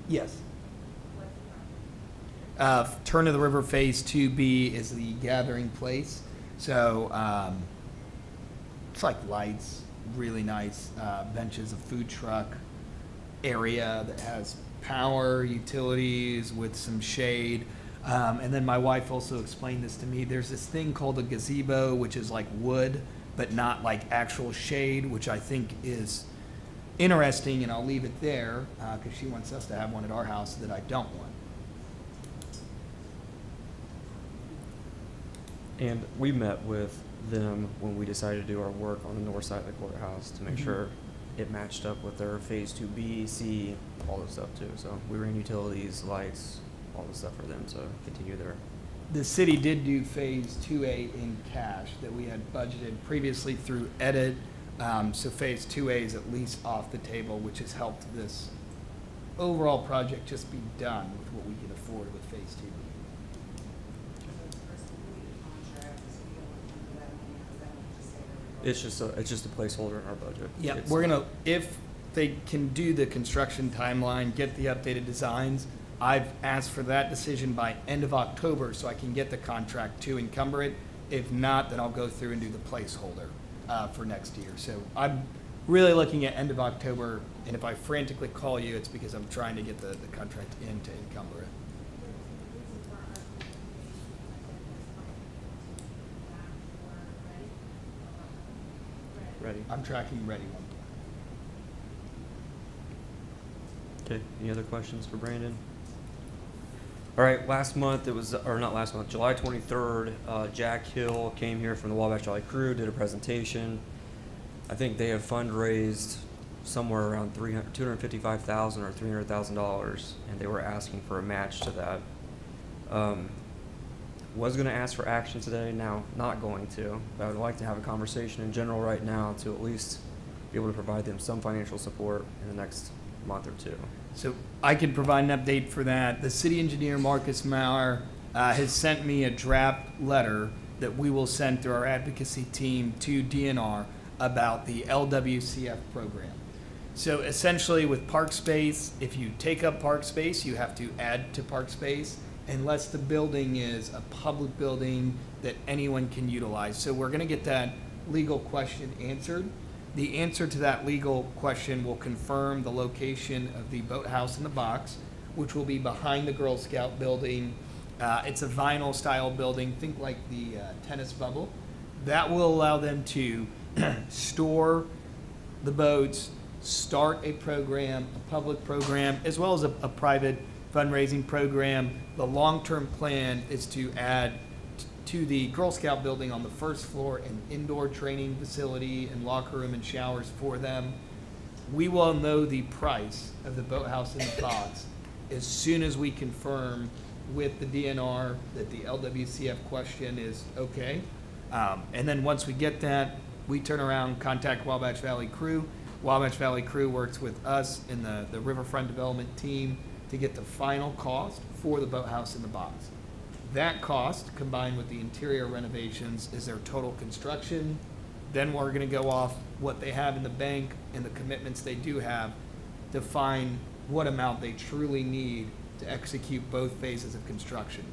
Yes. Turn of the River Phase 2B is the gathering place. So it's like lights, really nice benches, a food truck area that has power, utilities with some shade. And then my wife also explained this to me. There's this thing called a gazebo, which is like wood, but not like actual shade, which I think is interesting, and I'll leave it there because she wants us to have one at our house that I don't want. And we met with them when we decided to do our work on the north side of the courthouse to make sure it matched up with their Phase 2B, C, all this stuff too. So we ran utilities, lights, all this stuff for them to continue their. The city did do Phase 2A in cash that we had budgeted previously through edit. So Phase 2A is at least off the table, which has helped this overall project just be done with what we can afford with Phase 2B. It's just a placeholder in our budget. Yeah, It's- we're gonna, if they can do the construction timeline, get the updated designs, I've asked for that decision by end of October so I can get the contract to encumber it. If not, then I'll go through and do the placeholder for next year. So I'm really looking at end of October, and if I frantically call you, it's because I'm trying to get the contract in to encumber it. Ready. I'm tracking ready one. Okay, any other questions for Brandon? All right, last month, not last month, July 23rd, Jack Hill came here from the Wabash Valley Crew, did a presentation. I think they have fundraised somewhere around $255,000 or $300,000, and they were asking for a match to that. Was gonna ask for action today, now not going to, but I would like to have a conversation in general right now to at least be able to provide them some financial support in the next month or two. So I can provide an update for that. The city engineer, Marcus Maurer, has sent me a draft letter that we will send through our advocacy team to DNR about the LWCF program. So essentially with park space, if you take up park space, you have to add to park space unless the building is a public building that anyone can utilize. So we're gonna get that legal question answered. The answer to that legal question will confirm the location of the boathouse in the box, which will be behind the Girl Scout building. It's a vinyl style building, think like the tennis bubble. That will allow them to store the boats, start a program, a public program, as well as a private fundraising program. The long-term plan is to add to the Girl Scout building on the first floor an indoor training facility and locker room and showers for them. We will know the price of the boathouse in the box as soon as we confirm with the DNR that the LWCF question is okay. And then once we get that, we turn around, contact Wabash Valley Crew. Wabash Valley Crew works with us and the Riverfront Development Team to get the final cost for the boathouse in the box. That cost, combined with the interior renovations, is their total construction. Then we're gonna go off what they have in the bank and the commitments they do have to find what amount they truly need to execute both phases of construction.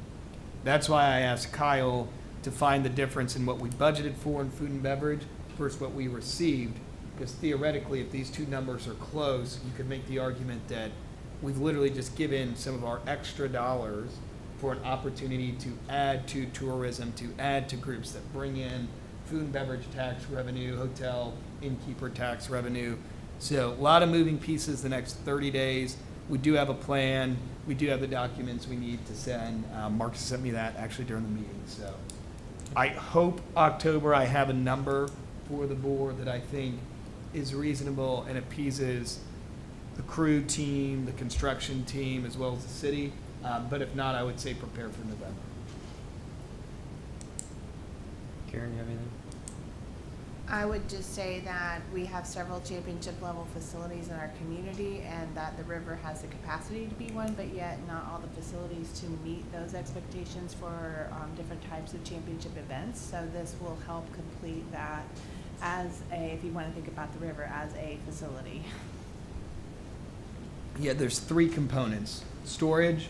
That's why I asked Kyle to find the difference in what we budgeted for in food and beverage versus what we received, because theoretically, if these two numbers are close, you could make the argument that we've literally just given some of our extra dollars for an opportunity to add to tourism, to add to groups that bring in food and beverage tax revenue, hotel, innkeeper tax revenue. So a lot of moving pieces the next 30 days. We do have a plan. We do have the documents we need to send. Mark sent me that actually during the meeting. So I hope October I have a number for the board that I think is reasonable and appeases the crew team, the construction team, as well as the city. But if not, I would say prepare for November. Karen, you have anything? I would just say that we have several championship level facilities in our community and that the river has the capacity to be one, but yet not all the facilities to meet those expectations for different types of championship events. So this will help complete that as a, if you want to think about the river as a facility. Yeah, there's three components. Storage,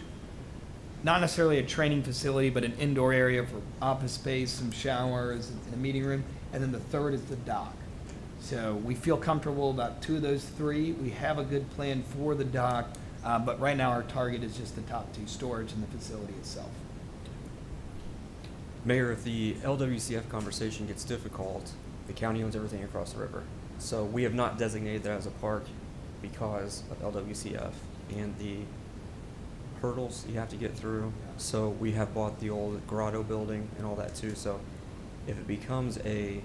not necessarily a training facility, but an indoor area for office space, some showers, and a meeting room. And then the third is the dock. So we feel comfortable about two of those three. We have a good plan for the dock, but right now our target is just the top two, storage and the facility itself. Mayor, if the LWCF conversation gets difficult, the county owns everything across the river. So we have not designated that as a park because of LWCF and the hurdles you have to get through. So we have bought the old Grotto building and all that too. So if it becomes a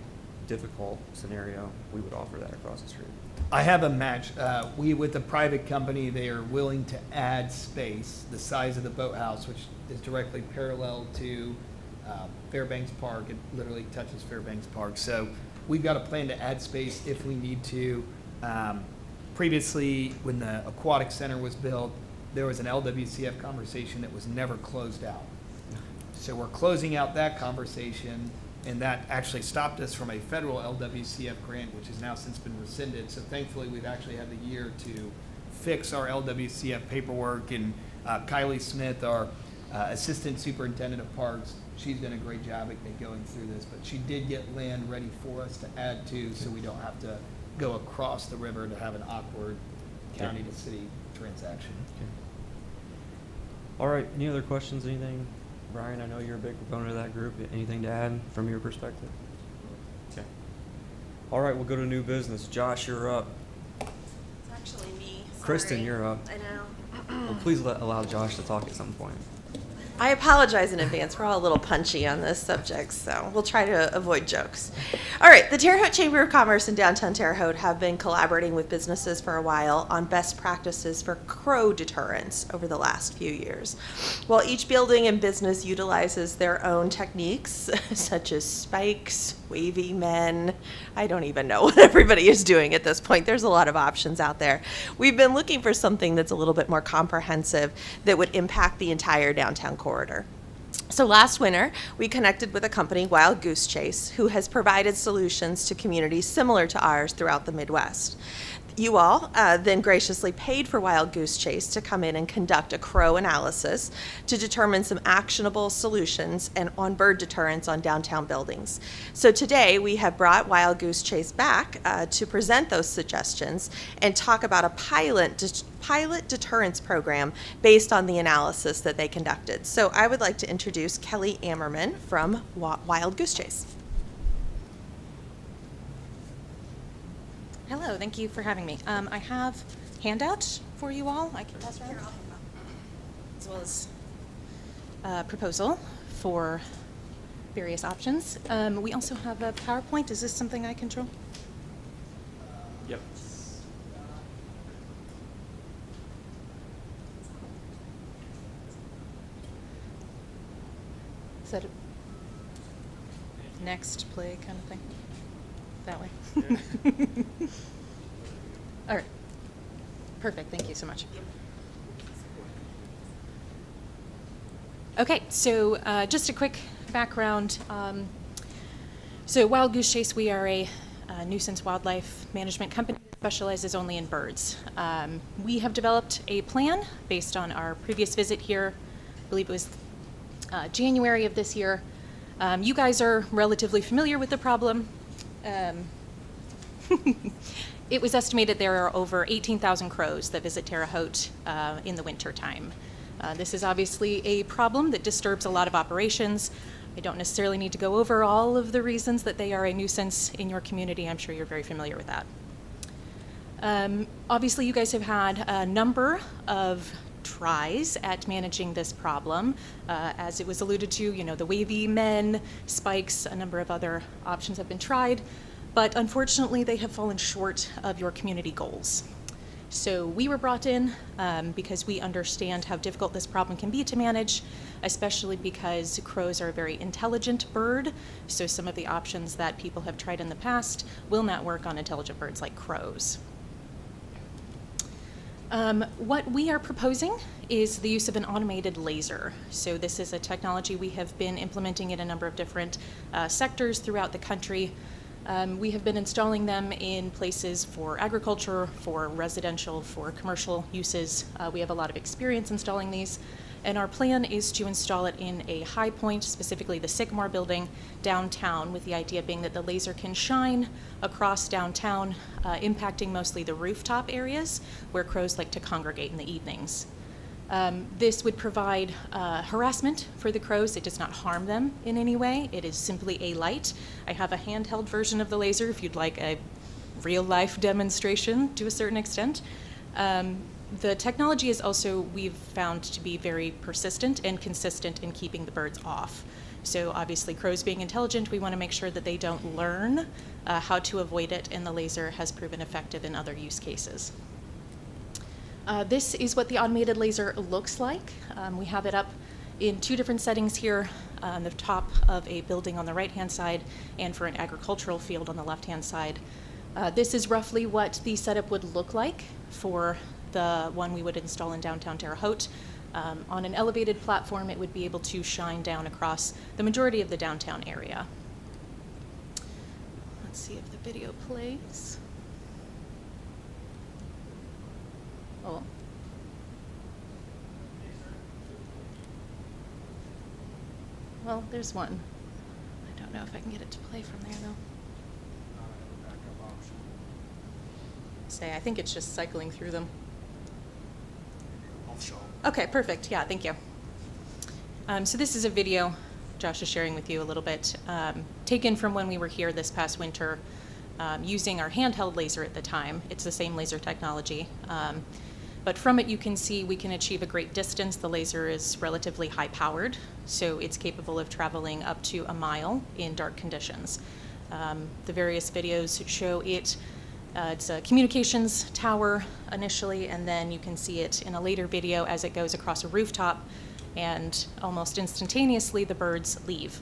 difficult scenario, we would offer that across the street. I have a match. With the private company, they are willing to add space, the size of the boathouse, which is directly parallel to Fairbanks Park. It literally touches Fairbanks Park. So we've got a plan to add space if we need to. Previously, when the Aquatic Center was built, there was an LWCF conversation that was never closed out. So we're closing out that conversation, and that actually stopped us from a federal LWCF grant, which has now since been rescinded. So thankfully, we've actually had the year to fix our LWCF paperwork. And Kylie Smith, our Assistant Superintendent of Parks, she's done a great job at going through this. But she did get land ready for us to add to, so we don't have to go across the river to have an awkward county to city transaction. Okay. All right, any other questions, anything? Brian, I know you're a big proponent of that group. Anything to add from your perspective? Okay. All right, we'll go to new business. Josh, you're up. It's actually me. Kristen, Sorry. you're up. I know. Well, please allow Josh to talk at some point. I apologize in advance. We're all a little punchy on this subject, so we'll try to avoid jokes. All right, the Terre Haute Chamber of Commerce in downtown Terre Haute have been collaborating with businesses for a while on best practices for crow deterrence over the last few years. While each building and business utilizes their own techniques, such as spikes, wavy men, I don't even know what everybody is doing at this point. There's a lot of options out there. We've been looking for something that's a little bit more comprehensive that would impact the entire downtown corridor. So last winter, we connected with a company, Wild Goose Chase, who has provided solutions to communities similar to ours throughout the Midwest. You all then graciously paid for Wild Goose Chase to come in and conduct a crow analysis to determine some actionable solutions and on bird deterrence on downtown buildings. So today we have brought Wild Goose Chase back to present those suggestions and talk about a pilot deterrence program based on the analysis that they conducted. So I would like to introduce Kelly Ammerman from Wild Goose Chase. Hello, thank you for having me. I have handout for you all. I can pass around, as well as a proposal for various options. We also have a PowerPoint. Is this something I control? Yep. Is that a next play kind of thing? That way? All right. Perfect. Thank you so much. Okay, so just a quick background. So Wild Goose Chase, we are a nuisance wildlife management company that specializes only in birds. We have developed a plan based on our previous visit here. I believe it was January of this year. You guys are relatively familiar with the problem. It was estimated there are over 18,000 crows that visit Terre Haute in the winter time. This is obviously a problem that disturbs a lot of operations. I don't necessarily need to go over all of the reasons that they are a nuisance in your community. I'm sure you're very familiar with that. Obviously, you guys have had a number of tries at managing this problem. As it was alluded to, you know, the wavy men, spikes, a number of other options have been tried, but unfortunately they have fallen short of your community goals. So we were brought in because we understand how difficult this problem can be to manage, especially because crows are a very intelligent bird. So some of the options that people have tried in the past will not work on intelligent birds like crows. What we are proposing is the use of an automated laser. So this is a technology we have been implementing in a number of different sectors throughout the country. We have been installing them in places for agriculture, for residential, for commercial uses. We have a lot of experience installing these, and our plan is to install it in a high point, specifically the Sycamore building downtown, with the idea being that the laser can shine across downtown, impacting mostly the rooftop areas where crows like to congregate in the evenings. This would provide harassment for the crows. It does not harm them in any way. It is simply a light. I have a handheld version of the laser if you'd like a real-life demonstration to a certain extent. The technology is also, we've found to be very persistent and consistent in keeping the birds off. So obviously, crows being intelligent, we want to make sure that they don't learn how to avoid it, and the laser has proven effective in other use cases. This is what the automated laser looks like. We have it up in two different settings here, on the top of a building on the right-hand side and for an agricultural field on the left-hand side. This is roughly what the setup would look like for the one we would install in downtown Terre Haute. On an elevated platform, it would be able to shine down across the majority of the downtown area. Let's see if the video plays. Oh. Well, there's one. I don't know if I can get it to play from there, though. Say, I think it's just cycling through them. Okay, perfect. Yeah, thank you. So this is a video Josh is sharing with you a little bit, taken from when we were here this past winter, using our handheld laser at the time. It's the same laser technology. But from it, you can see we can achieve a great distance. The laser is relatively high powered, so it's capable of traveling up to a mile in dark conditions. The various videos show it. It's a communications tower initially, and then you can see it in a later video as it goes across a rooftop, and almost instantaneously the birds leave.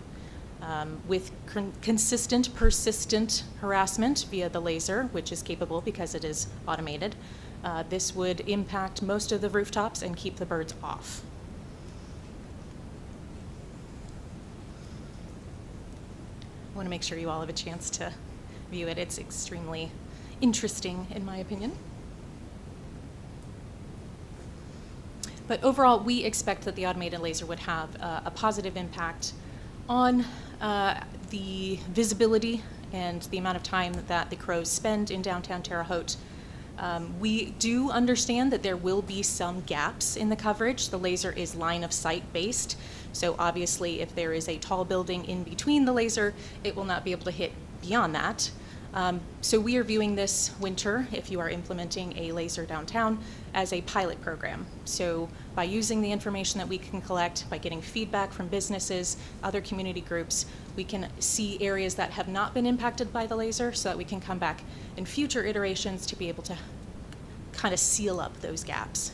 With consistent, persistent harassment via the laser, which is capable because it is automated, this would impact most of the rooftops and keep the birds off. I want to make sure you all have a chance to view it. It's extremely interesting, in my opinion. But overall, we expect that the automated laser would have a positive impact on the visibility and the amount of time that the crows spend in downtown Terre Haute. We do understand that there will be some gaps in the coverage. The laser is line of sight based, so obviously if there is a tall building in between the laser, it will not be able to hit beyond that. So we are viewing this winter, if you are implementing a laser downtown, as a pilot program. So by using the information that we can collect, by getting feedback from businesses, other community groups, we can see areas that have not been impacted by the laser so that we can come back in future iterations to be able to kind of seal up those gaps.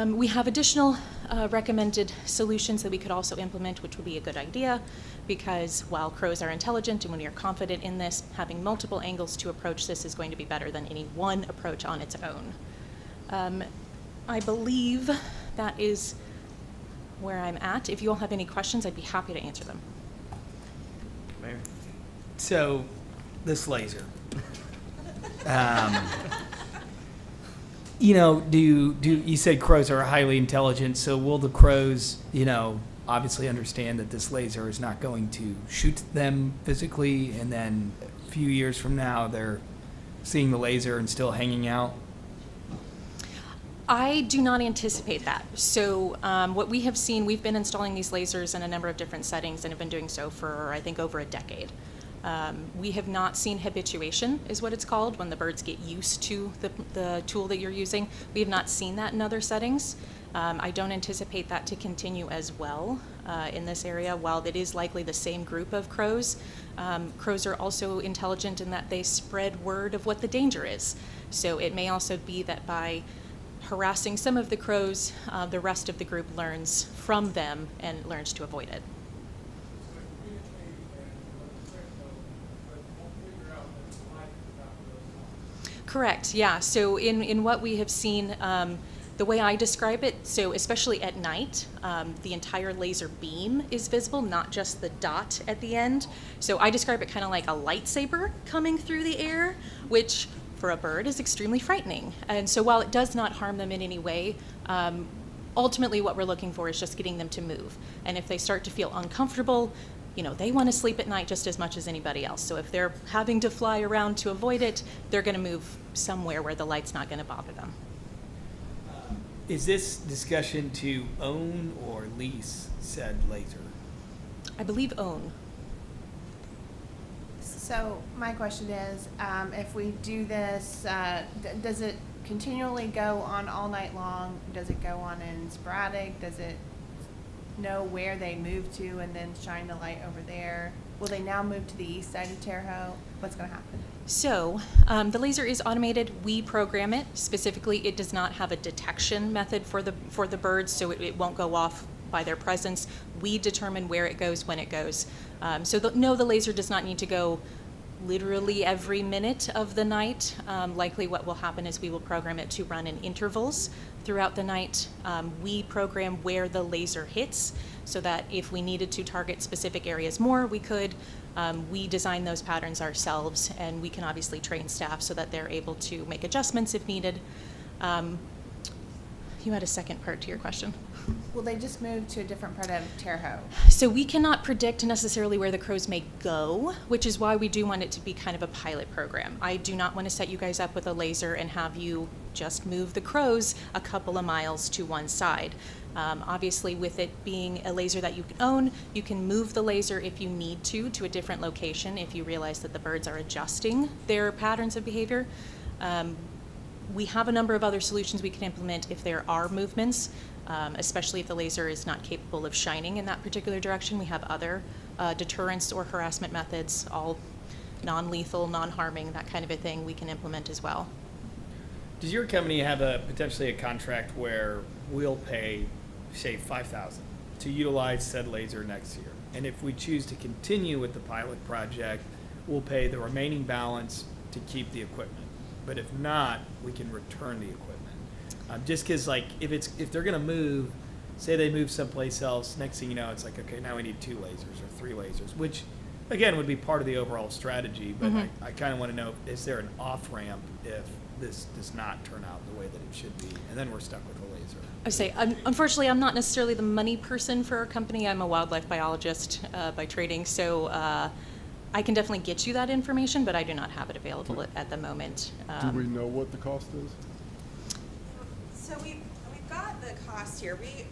We have additional recommended solutions that we could also implement, which would be a good idea, because while crows are intelligent and when we are confident in this, having multiple angles to approach this is going to be better than any one approach on its own. I believe that is where I'm at. If you all have any questions, I'd be happy to answer them. Mayor? So, this laser. You know, you said crows are highly intelligent, so will the crows, you know, obviously understand that this laser is not going to shoot them physically, and then a few years from now they're seeing the laser and still hanging out? I do not anticipate that. So what we have seen, we've been installing these lasers in a number of different settings and have been doing so for, I think, over a decade. We have not seen habituation, is what it's called, when the birds get used to the tool that you're using. We have not seen that in other settings. I don't anticipate that to continue as well in this area. While it is likely the same group of crows, crows are also intelligent in that they spread word of what the danger is. So it may also be that by harassing some of the crows, the rest of the group learns from them and learns to avoid it. Correct, yeah. So in what we have seen, the way I describe it, so especially at night, the entire laser beam is visible, not just the dot at the end. So I describe it kind of like a lightsaber coming through the air, which for a bird is extremely frightening. And so while it does not harm them in any way, ultimately what we're looking for is just getting them to move. And if they start to feel uncomfortable, you know, they want to sleep at night just as much as anybody else. So if they're having to fly around to avoid it, they're going to move somewhere where the light's not going to bother them. Is this discussion to own or lease said laser? I believe own. So my question is, if we do this, does it continually go on all night long? Does it go on in sporadic? Does it know where they move to and then shine the light over there? Will they now move to the east side of Terre Haute? What's going to happen? So the laser is automated. We program it. Specifically, it does not have a detection method for the birds, so it won't go off by their presence. We determine where it goes, when it goes. No, the laser does not need to go literally every minute of the night. Likely what will happen is we will program it to run in intervals throughout the night. We program where the laser hits so that if we needed to target specific areas more, we could. We design those patterns ourselves, and we can obviously train staff so that they're able to make adjustments if needed. You had a second part to your question. Will they just move to a different part of Terre Haute? So we cannot predict necessarily where the crows may go, which is why we do want it to be kind of a pilot program. I do not want to set you guys up with a laser and have you just move the crows a couple of miles to one side. Obviously, with it being a laser that you can own, you can move the laser if you need to a different location if you realize that the birds are adjusting their patterns of behavior. We have a number of other solutions we can implement if there are movements, especially if the laser is not capable of shining in that particular direction. We have other deterrence or harassment methods, all non-lethal, non-harming, that kind of a thing we can implement as well. Does your company have potentially a contract where we'll pay, say, $5,000 to utilize said laser next year? And if we choose to continue with the pilot project, we'll pay the remaining balance to keep the equipment. But if not, we can return the equipment. Just because, like, if they're going to move, say they move someplace else, next thing you know, it's like, okay, now we need 2 lasers or 3 lasers, which, again, would be part of the overall strategy. But I kind of want to know, is there an off-ramp if this does not turn out the way that it should be? And then we're stuck with a laser. I say, unfortunately, I'm not necessarily the money person for our company. I'm a wildlife biologist by training, so I can definitely get you that information, but I do not have it available at the moment. Do we know what the cost is? So we've got the cost here. We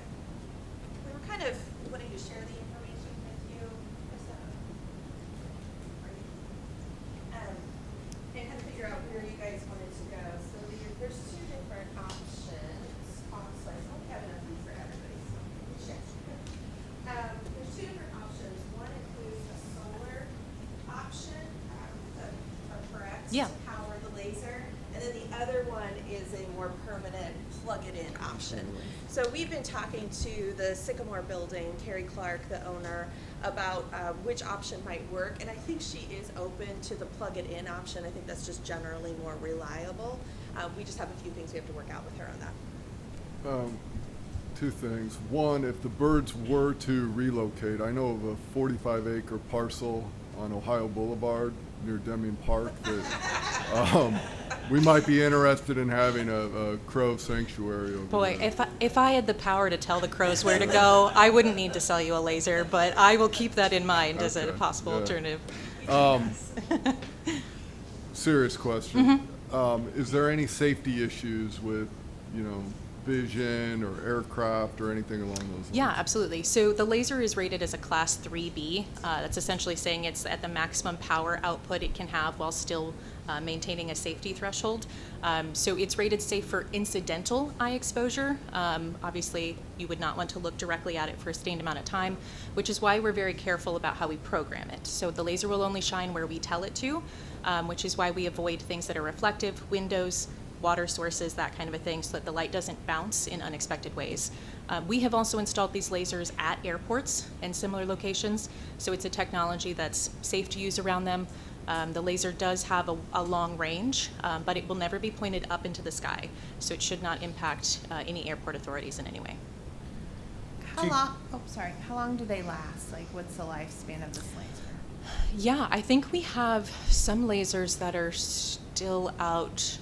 were kind of wanting to share the information with you, and kind of figure out where you guys wanted to go. So there's 2 different options. Oh, sorry, I don't have enough room for everybody, so check. There's 2 different options. One includes a solar option, correct? Yeah. To power the laser. And then the other one is a more permanent plug-it-in option. So we've been talking to the Sycamore building, Terry Clark, the owner, about which option might work. And I think she is open to the plug-it-in option. I think that's just generally more reliable. We just have a few things we have to work out with her on that. 2 things. One, if the birds were to relocate, I know of a 45-acre parcel on Ohio Boulevard near Deming Park that we might be interested in having a crow sanctuary over Boy, there. if I had the power to tell the crows where to go, I wouldn't need to sell you a laser, but I will keep that in mind as a Okay, possible yeah. alternative. Serious question. Is there any safety issues with, vision or aircraft or anything along those lines? Yeah, absolutely. So the laser is rated as a class 3B. That's essentially saying it's at the maximum power output it can have while still maintaining a safety threshold. So it's rated safe for incidental eye exposure. Obviously, you would not want to look directly at it for a sustained amount of time, which is why we're very careful about how we program it. So the laser will only shine where we tell it to, which is why we avoid things that are reflective, windows, water sources, that kind of a thing, so that the light doesn't bounce in unexpected ways. We have also installed these lasers at airports and similar locations, so it's a technology that's safe to use around them. The laser does have a long range, but it will never be pointed up into the sky, so it should not impact any airport authorities in any way. How long do they last? Like, what's the lifespan of this laser? Yeah, I think we have some lasers that are still out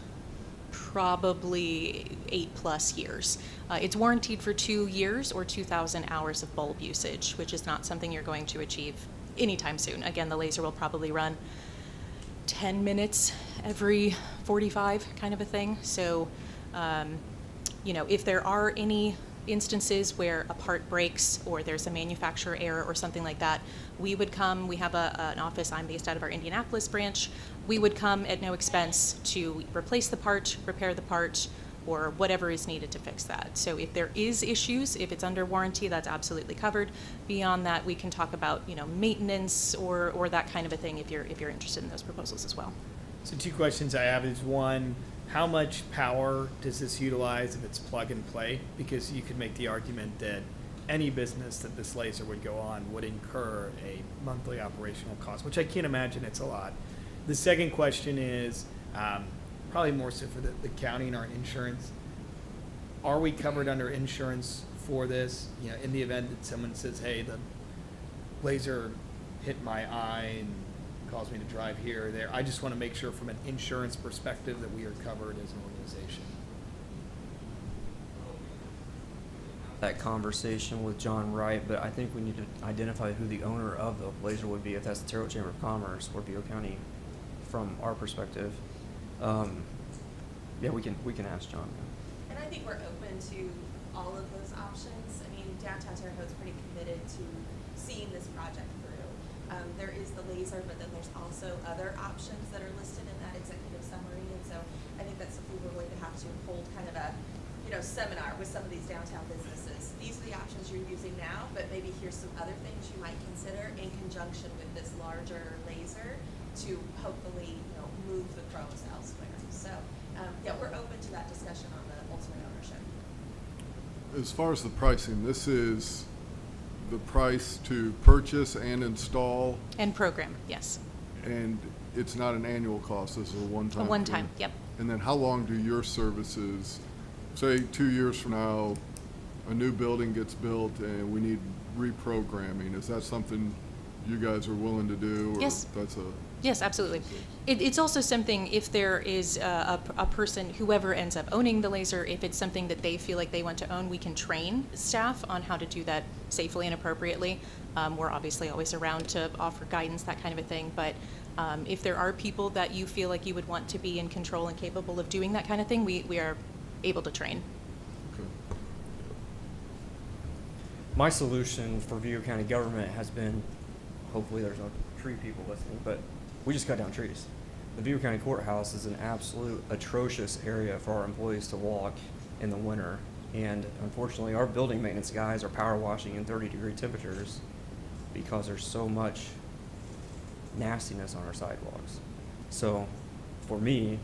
probably 8+ years. It's warranted for 2 years or 2,000 hours of bulb usage, which is not something you're going to achieve anytime soon. Again, the laser will probably run 10 minutes every 45, kind of a thing. So, if there are any instances where a part breaks or there's a manufacturer error or something like that, we would come. We have an office. I'm based out of our Indianapolis branch. We would come at no expense to replace the part, repair the part, or whatever is needed to fix that. So if there is issues, if it's under warranty, that's absolutely covered. Beyond that, we can talk about maintenance or that kind of a thing if you're interested in those proposals as well. So 2 questions I have is, one, how much power does this utilize if it's plug and play? Because you could make the argument that any business that this laser would go on would incur a monthly operational cost, which I can't imagine it's a lot. The second question is, probably more so for the county and our insurance. Are we covered under insurance for this? In the event that someone says, hey, the laser hit my eye and caused me to drive here or there. I just want to make sure from an insurance perspective that we are covered as an organization. That conversation with John Wright, but I think we need to identify who the owner of the laser would be, if that's the Terre Haute Chamber of Commerce or Beale County, from our perspective. Yeah, we can ask John. And I think we're open to all of those options. I mean, Downtown Terre Haute's pretty committed to seeing this project through. There is the laser, but then there's also other options that are listed in that executive summary, and so I think that's something we're going to have to hold kind of a, seminar with some of these downtown businesses. These are the options you're using now, but maybe here's some other things you might consider in conjunction with this larger laser to hopefully, move the pros elsewhere. So, yeah, we're open to that discussion on the ultimate ownership. As far as the pricing, this is the price to purchase and install, And program, yes. and it's not an annual cost, this is a one-time A thing? one-time, yep. And then how long do your services, say 2 years from now, a new building gets built and we need reprogramming, is that something you guys are willing to do? or Yes. That's a, Yes, absolutely. It's also something, if there is a person, whoever ends up owning the laser, if it's something that they feel like they want to own, we can train staff on how to do that safely and appropriately. We're obviously always around to offer guidance, that kind of a thing, but if there are people that you feel like you would want to be in control and capable of doing that kind of thing, we are able to train. okay. My solution for Vigo County government has been, hopefully there's no tree people listening, but we just cut down trees. The Vigo County Courthouse is an absolute atrocious area for our employees to walk in the winter. And unfortunately, our building maintenance guys are power washing in 30-degree temperatures because there's so much nastiness on our sidewalks. So for me,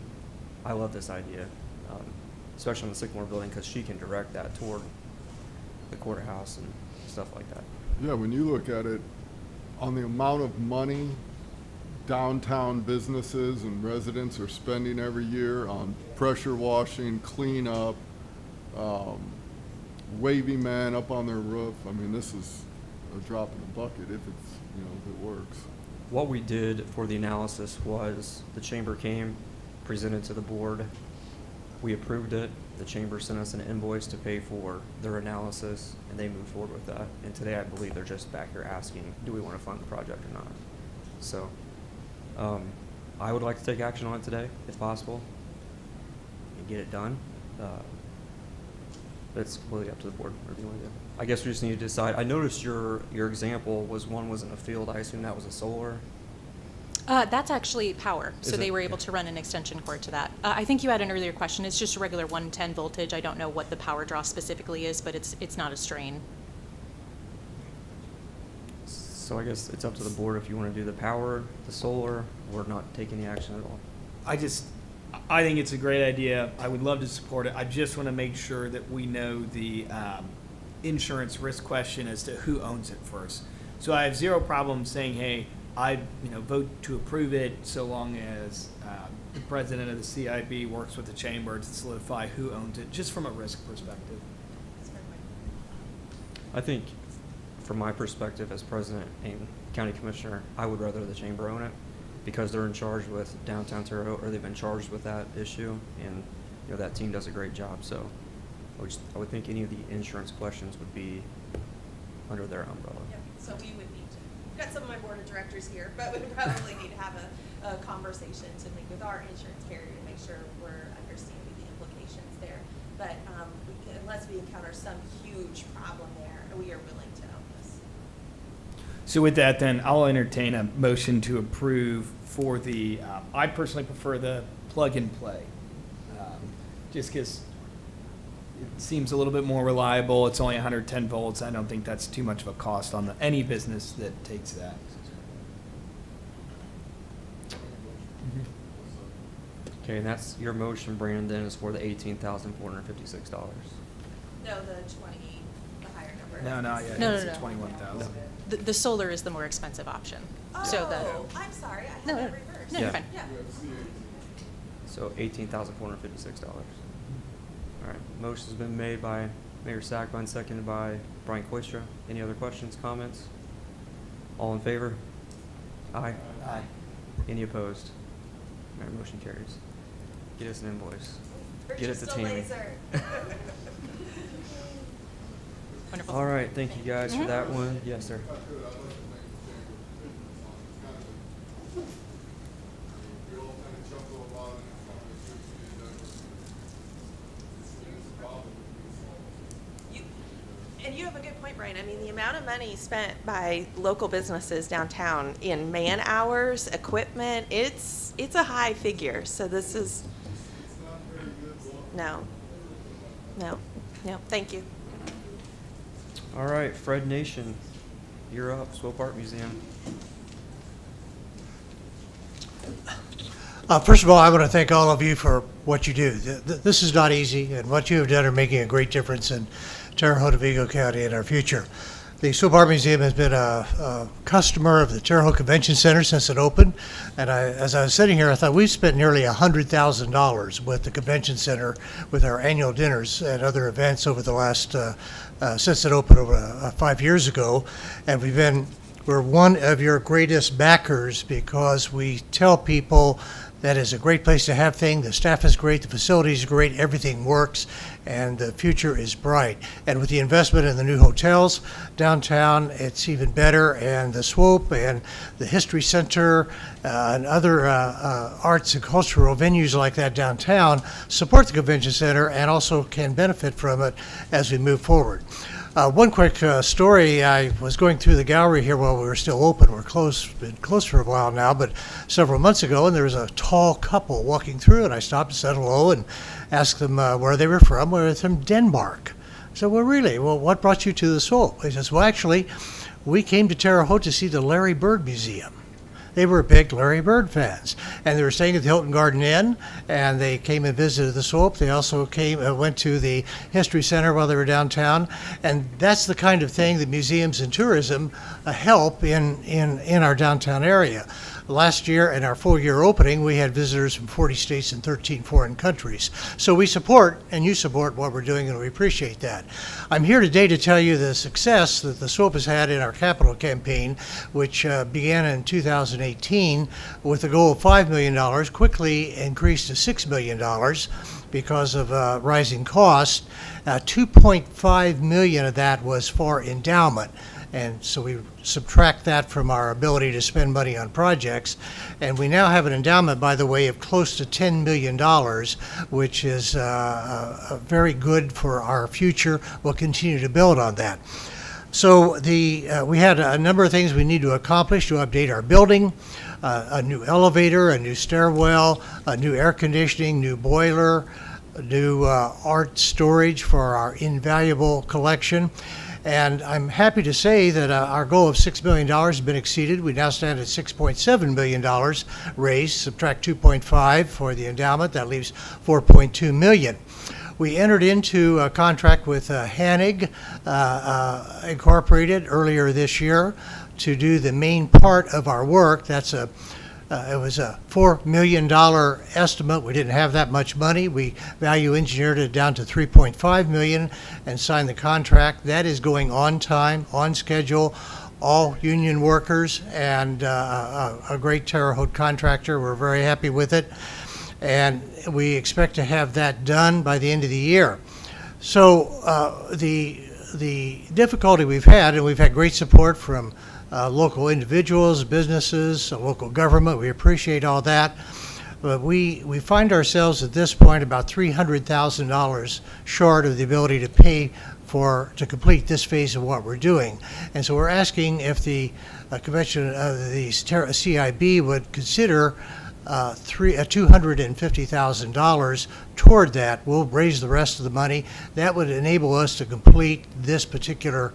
I love this idea, especially in the Sycamore building, because she can direct that toward the courthouse and stuff like that. Yeah, when you look at it, on the amount of money downtown businesses and residents are spending every year on pressure washing, cleanup, wavy man up on their roof, I mean, this is a drop in the bucket if it's, if it works. What we did for the analysis was the chamber came, presented to the board, we approved it, the chamber sent us an invoice to pay for their analysis, and they moved forward with that. And today I believe they're just back here asking, do we want to fund the project or not? So I would like to take action on it today, if possible, and get it done. But it's completely up to the board, whatever you want to do. I guess we just need to decide. I noticed your example was one was in a field. I assume that was a solar. That's actually power, Is so they it? were able to run an extension cord to that. I think you had an earlier question. It's just a regular 110 voltage. I don't know what the power draw specifically is, but it's not a strain. So I guess it's up to the board if you want to do the power, the solar, or not take any action at all. I think it's a great idea. I would love to support it. I just want to make sure that we know the insurance risk question as to who owns it first. So I have zero problem saying, hey, I vote to approve it so long as the president of the CIB works with the chamber to solidify who owns it, just from a risk perspective. I think, from my perspective as president and county commissioner, I would rather the chamber own it because they're in charge with downtown Terre Haute, or they've been charged with that issue, and that team does a great job. So I would think any of the insurance questions would be under their umbrella. Yep, so we would need to, we've got some of my board of directors here, but we would probably need to have a conversation to meet with our insurance carrier to make sure we're understanding the implications there. But unless we encounter some huge problem there, we are willing to own this. So with that, then I'll entertain a motion to approve for the, I personally prefer the plug and play. Just because it seems a little bit more reliable. It's only 110 volts. I don't think that's too much of a cost on any business that takes that. Okay, and that's your motion, Brandon, is for the $18,456. No, the higher number. No, not yet. No, It's no, at no. 21,000. The solar is the more expensive option. So Oh, I'm sorry, I had No, that no. reversed. No, you're Yeah. fine. Yeah. So $18,456. All right, motion's been made by Mayor Sackbun, seconded by Brian Koistra. Any other questions, comments? All in favor? Aye. Aye. Any opposed? All right, motion carries. Get us an invoice. Get it to Purchase a Tammy. laser. Wonderful. All right, thank you guys for Mhm. that one. Yes, sir. If I could, I'd like to thank the chamber of business on it. It's kind of we all kind of chuckle a lot, and it's kind of good to be done. It's a problem with And you have a good point, Brian. I mean, the amount of money spent by local businesses downtown in man hours, equipment, it's a high figure. So this is, it's not very good long No. Thank you. All right, Fred Nation, you're up, Swope Art Museum. First of all, I want to thank all of you for what you do. This is not easy, and what you have done are making a great difference in Terre Haute, Vigo County, and our future. The Swope Art Museum has been a customer of the Terre Haute Convention Center since it opened, and as I was sitting here, I thought we've spent nearly $100,000 with the convention center with our annual dinners and other events over the last since it opened over 5 years ago, and we're one of your greatest backers because we tell people that is a great place to have things. The staff is great, the facilities are great, everything works, and the future is bright. And with the investment in the new hotels downtown, it's even better. And the Swope and the History Center and other arts and cultural venues like that downtown support the convention center and also can benefit from it as we move forward. One quick story, I was going through the gallery here while we were still open. We're been closed for a while now, but several months ago, and there was a tall couple walking through, and I stopped and said hello and asked them where they were from. Well, they're from Denmark. I said, well, really? Well, what brought you to the Swope? He says, well, actually, we came to Terre Haute to see the Larry Bird Museum. They were big Larry Bird fans, and they were staying at the Hilton Garden Inn, and they came and visited the Swope. They also went to the History Center while they were downtown, and that's the kind of thing that museums and tourism help in our downtown area. Last year, in our full-year opening, we had visitors from 40 states and 13 foreign countries. So we support, and you support what we're doing, and we appreciate that. I'm here today to tell you the success that the Swope has had in our capital campaign, which began in 2018 with a goal of $5 million, quickly increased to $6 million because of rising costs. $2.5 million of that was for endowment. And so we subtract that from our ability to spend money on projects. And we now have an endowment, by the way, of close to $10 million, which is very good for our future. We'll continue to build on that. So we had a number of things we need to accomplish to update our building, a new elevator, a new stairwell, a new air conditioning, new boiler, new art storage for our invaluable collection. And I'm happy to say that our goal of $6 million has been exceeded. We now stand at $6.7 million raised, subtract 2.5 for the endowment, that leaves $4.2 million. We entered into a contract with Hanig Incorporated earlier this year to do the main part of our work. It was a $4 million estimate. We didn't have that much money. We value engineered it down to $3.5 million and signed the contract. That is going on time, on schedule, all union workers, and a great Terre Haute contractor. We're very happy with it. And we expect to have that done by the end of the year. So the difficulty we've had, and we've had great support from local individuals, businesses, local government. We appreciate all that. But we find ourselves at this point about $300,000 short of the ability to pay to complete this phase of what we're doing. And so we're asking if the convention of the CIB would consider $250,000 toward that. We'll raise the rest of the money. That would enable us to complete this particular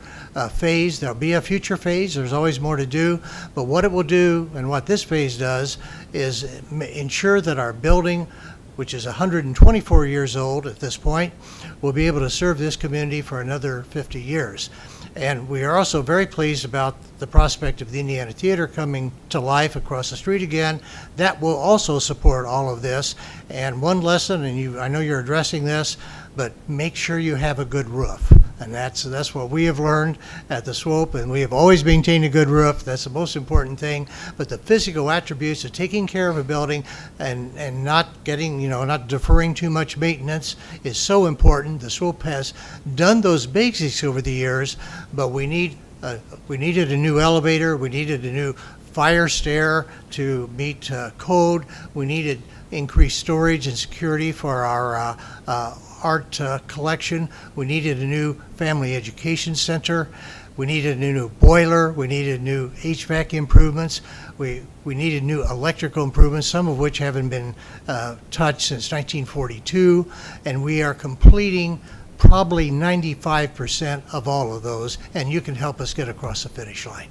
phase. There'll be a future phase. There's always more to do. But what it will do, and what this phase does, is ensure that our building, which is 124 years old at this point, will be able to serve this community for another 50 years. And we are also very pleased about the prospect of the Indiana Theater coming to life across the street again. That will also support all of this. And one lesson, and I know you're addressing this, but make sure you have a good roof. And that's what we have learned at the Swope, and we have always maintained a good roof. That's the most important thing. But the physical attributes of taking care of a building and not getting, not deferring too much maintenance is so important. The Swope has done those basics over the years, but we needed a new elevator. We needed a new fire stair to meet code. We needed increased storage and security for our art collection. We needed a new family education center. We needed a new boiler, we needed new HVAC improvements, we needed new electrical improvements, some of which haven't been touched since 1942, and we are completing probably 95% of all of those, and you can help us get across the finish line.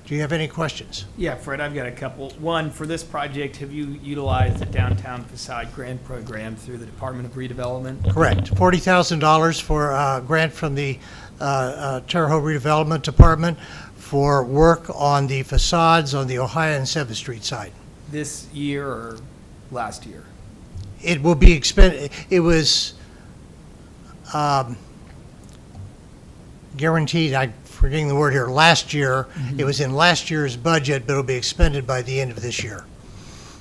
Do you have any questions? Yeah, Fred, I've got a couple. One, for this project, have you utilized the Downtown Facade Grant Program through the Department of Redevelopment? Correct. $40,000 for a grant from the Terre Haute Redevelopment Department for work on the facades on the Ohio and 7th Street side. This year or last year? It will be it was guaranteed, I'm forgetting the word here, last year. It was in last year's budget, but it'll be expended by the end of this year.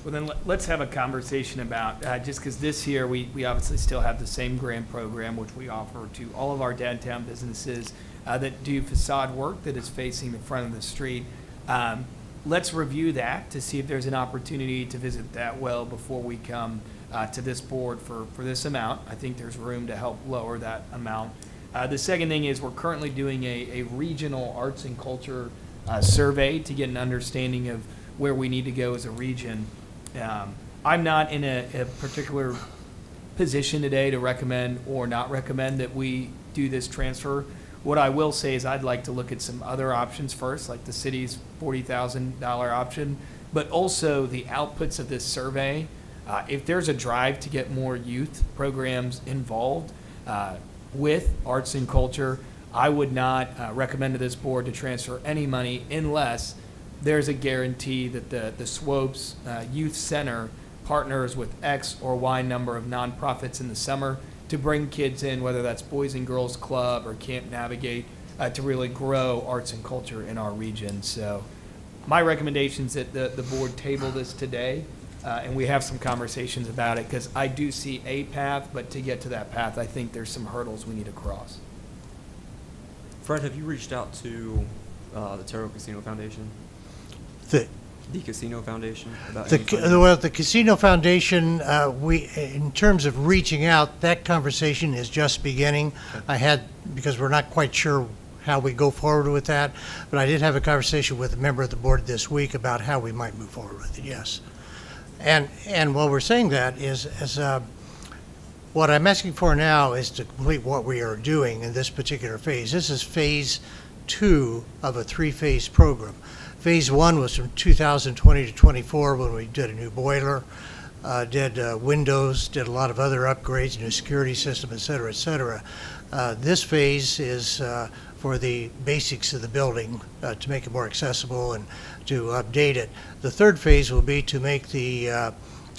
Well, then let's have a conversation about, just because this year we obviously still have the same grant program, which we offer to all of our downtown businesses that do facade work that is facing the front of the street. Let's review that to see if there's an opportunity to visit that well before we come to this board for this amount. I think there's room to help lower that amount. The second thing is we're currently doing a regional arts and culture survey to get an understanding of where we need to go as a region. I'm not in a particular position today to recommend or not recommend that we do this transfer. What I will say is I'd like to look at some other options first, like the city's $40,000 option, but also the outputs of this survey. If there's a drive to get more youth programs involved with arts and culture, I would not recommend to this board to transfer any money unless there's a guarantee that the Swopes Youth Center partners with X or Y number of nonprofits in the summer to bring kids in, whether that's Boys and Girls Club or Camp Navigate, to really grow arts and culture in our region. So my recommendation is that the board table this today, and we have some conversations about it, because I do see a path, but to get to that path, I think there's some hurdles we need to cross. Fred, have you reached out to the Terre Haute Casino Foundation? The Casino Foundation? About any funding? Well, the Casino Foundation, in terms of reaching out, that conversation is just beginning. Because we're not quite sure how we go forward with that, but I did have a conversation with a member of the board this week about how we might move forward with it, yes. And while we're saying that is what I'm asking for now is to complete what we are doing in this particular phase. This is phase 2 of a 3-phase program. Phase 1 was from 2020 to 24 when we did a new boiler, did windows, did a lot of other upgrades, new security system, et cetera, et cetera. This phase is for the basics of the building to make it more accessible and to update it. The third phase will be to make the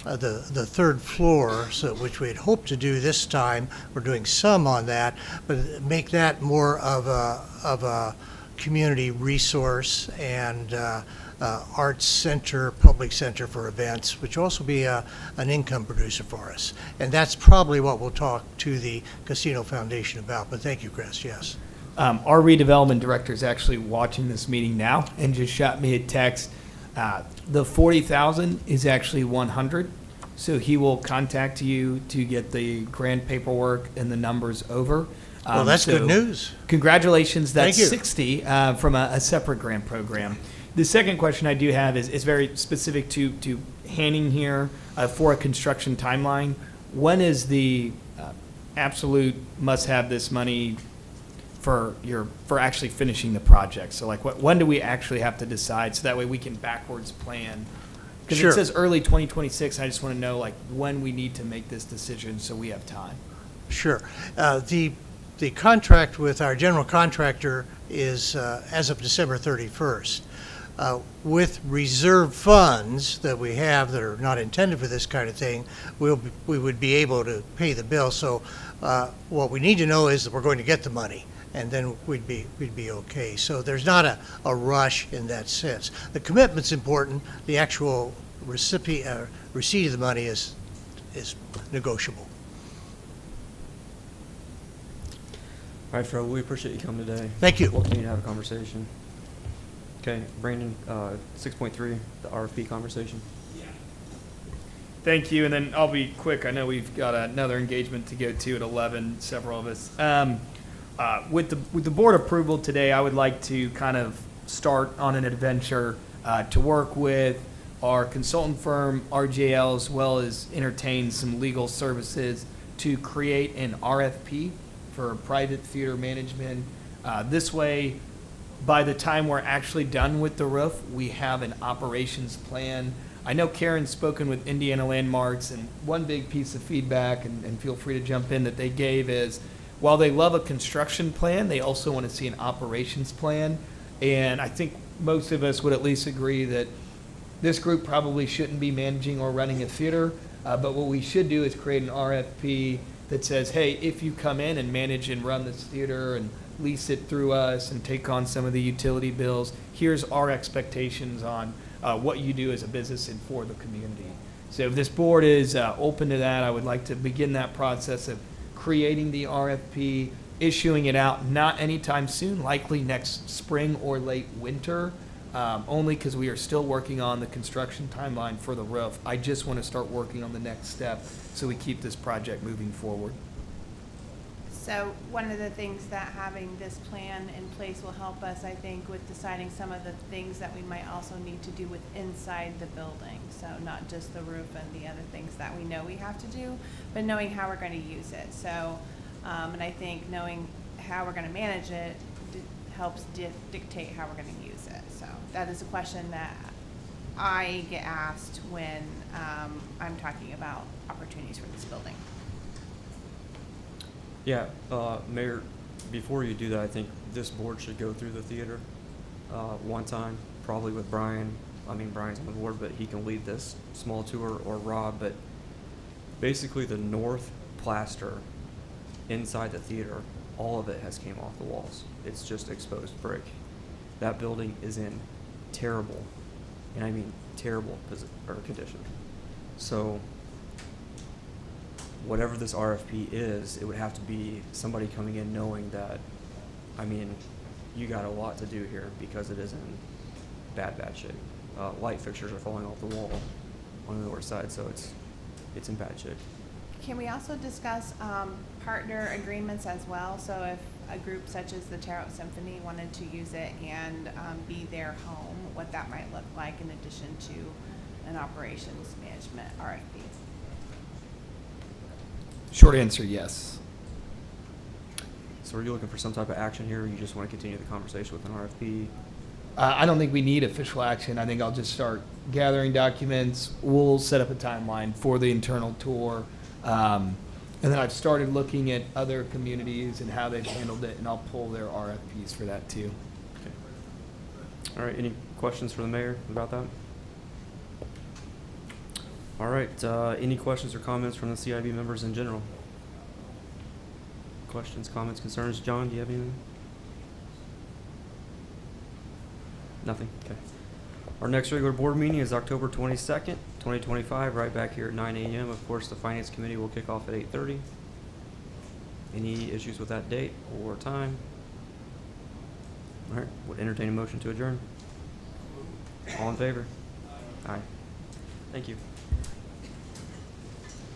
third floor, which we had hoped to do this time. We're doing some on that, but make that more of a community resource and arts center, public center for events, which will also be an income producer for us. And that's probably what we'll talk to the Casino Foundation about. But thank you, Chris, yes. Our redevelopment director is actually watching this meeting now and just shot me a text. The 40,000 is actually 100. So he will contact you to get the grant paperwork and the numbers over. Well, that's good news. Congratulations, that's Thank you. 60 from a separate grant program. The second question I do have is very specific to Hanning here for a construction timeline. When is the absolute must have this money for actually finishing the project? So like when do we actually have to decide so that way we can backwards plan? Because Sure. it says early 2026. I just want to know like when we need to make this decision so we have time. Sure. The contract with our general contractor is as of December 31st. With reserve funds that we have that are not intended for this kind of thing, we would be able to pay the bill. So what we need to know is that we're going to get the money, and then we'd be okay. So there's not a rush in that sense. The commitment's important. The actual receipt of the money is negotiable. All right, Fred, we appreciate you coming today. Thank you. We'll continue to have a conversation. Okay, Brandon, 6.3, the RFP conversation. Thank you, and then I'll be quick. I know we've got another engagement to go to at 11, several of us. With the board approval today, I would like to kind of start on an adventure to work with our consultant firm, RJL, as well as entertain some legal services to create an RFP for private theater management. This way, by the time we're actually done with the roof, we have an operations plan. I know Karen's spoken with Indiana Landmarks, and one big piece of feedback, and feel free to jump in, that they gave is, while they love a construction plan, they also want to see an operations plan. And I think most of us would at least agree that this group probably shouldn't be managing or running a theater, but what we should do is create an RFP that says, hey, if you come in and manage and run this theater and lease it through us and take on some of the utility bills, here's our expectations on what you do as a business and for the community. So if this board is open to that, I would like to begin that process of creating the RFP, issuing it out, not anytime soon, likely next spring or late winter, only because we are still working on the construction timeline for the roof. I just want to start working on the next step so we keep this project moving forward. So one of the things that having this plan in place will help us, I think, with deciding some of the things that we might also need to do with inside the building. So not just the roof and the other things that we know we have to do, but knowing how we're going to use it. So, and I think knowing how we're going to manage it helps dictate how we're going to use it. So that is a question that I get asked when I'm talking about opportunities for this building. Yeah, Mayor, before you do that, I think this board should go through the theater one time, probably with Brian. I mean, Brian's on the board, but he can lead this small tour, or Rob. But basically the north plaster inside the theater, all of it has came off the walls. It's just exposed brick. That building is in terrible, and I mean terrible condition. So whatever this RFP is, it would have to be somebody coming in knowing that, I mean, you got a lot to do here because it is in bad shape. Light fixtures are falling off the wall on the north side, so it's in bad shape. Can we also discuss partner agreements as well? So if a group such as the Terre Haute Symphony wanted to use it and be their home, what that might look like in addition to an operations management RFP? Short answer, yes. So are you looking for some type of action here, or you just want to continue the conversation with an RFP? I don't think we need official action. I think I'll just start gathering documents. We'll set up a timeline for the internal tour. And then I've started looking at other communities and how they've handled it, and I'll pull their RFPs for that too. Okay. All right, any questions for the mayor about that? All right, any questions or comments from the CIB members in general? Questions, comments, concerns? John, do you have anything? Nothing? Okay. Our next regular board meeting is October 22nd, 2025, right back here at 9 a.m. Of course, the Finance Committee will kick off at 8:30. Any issues with that date or time? All right, would entertain a motion to adjourn. All in favor? Aye. Thank you.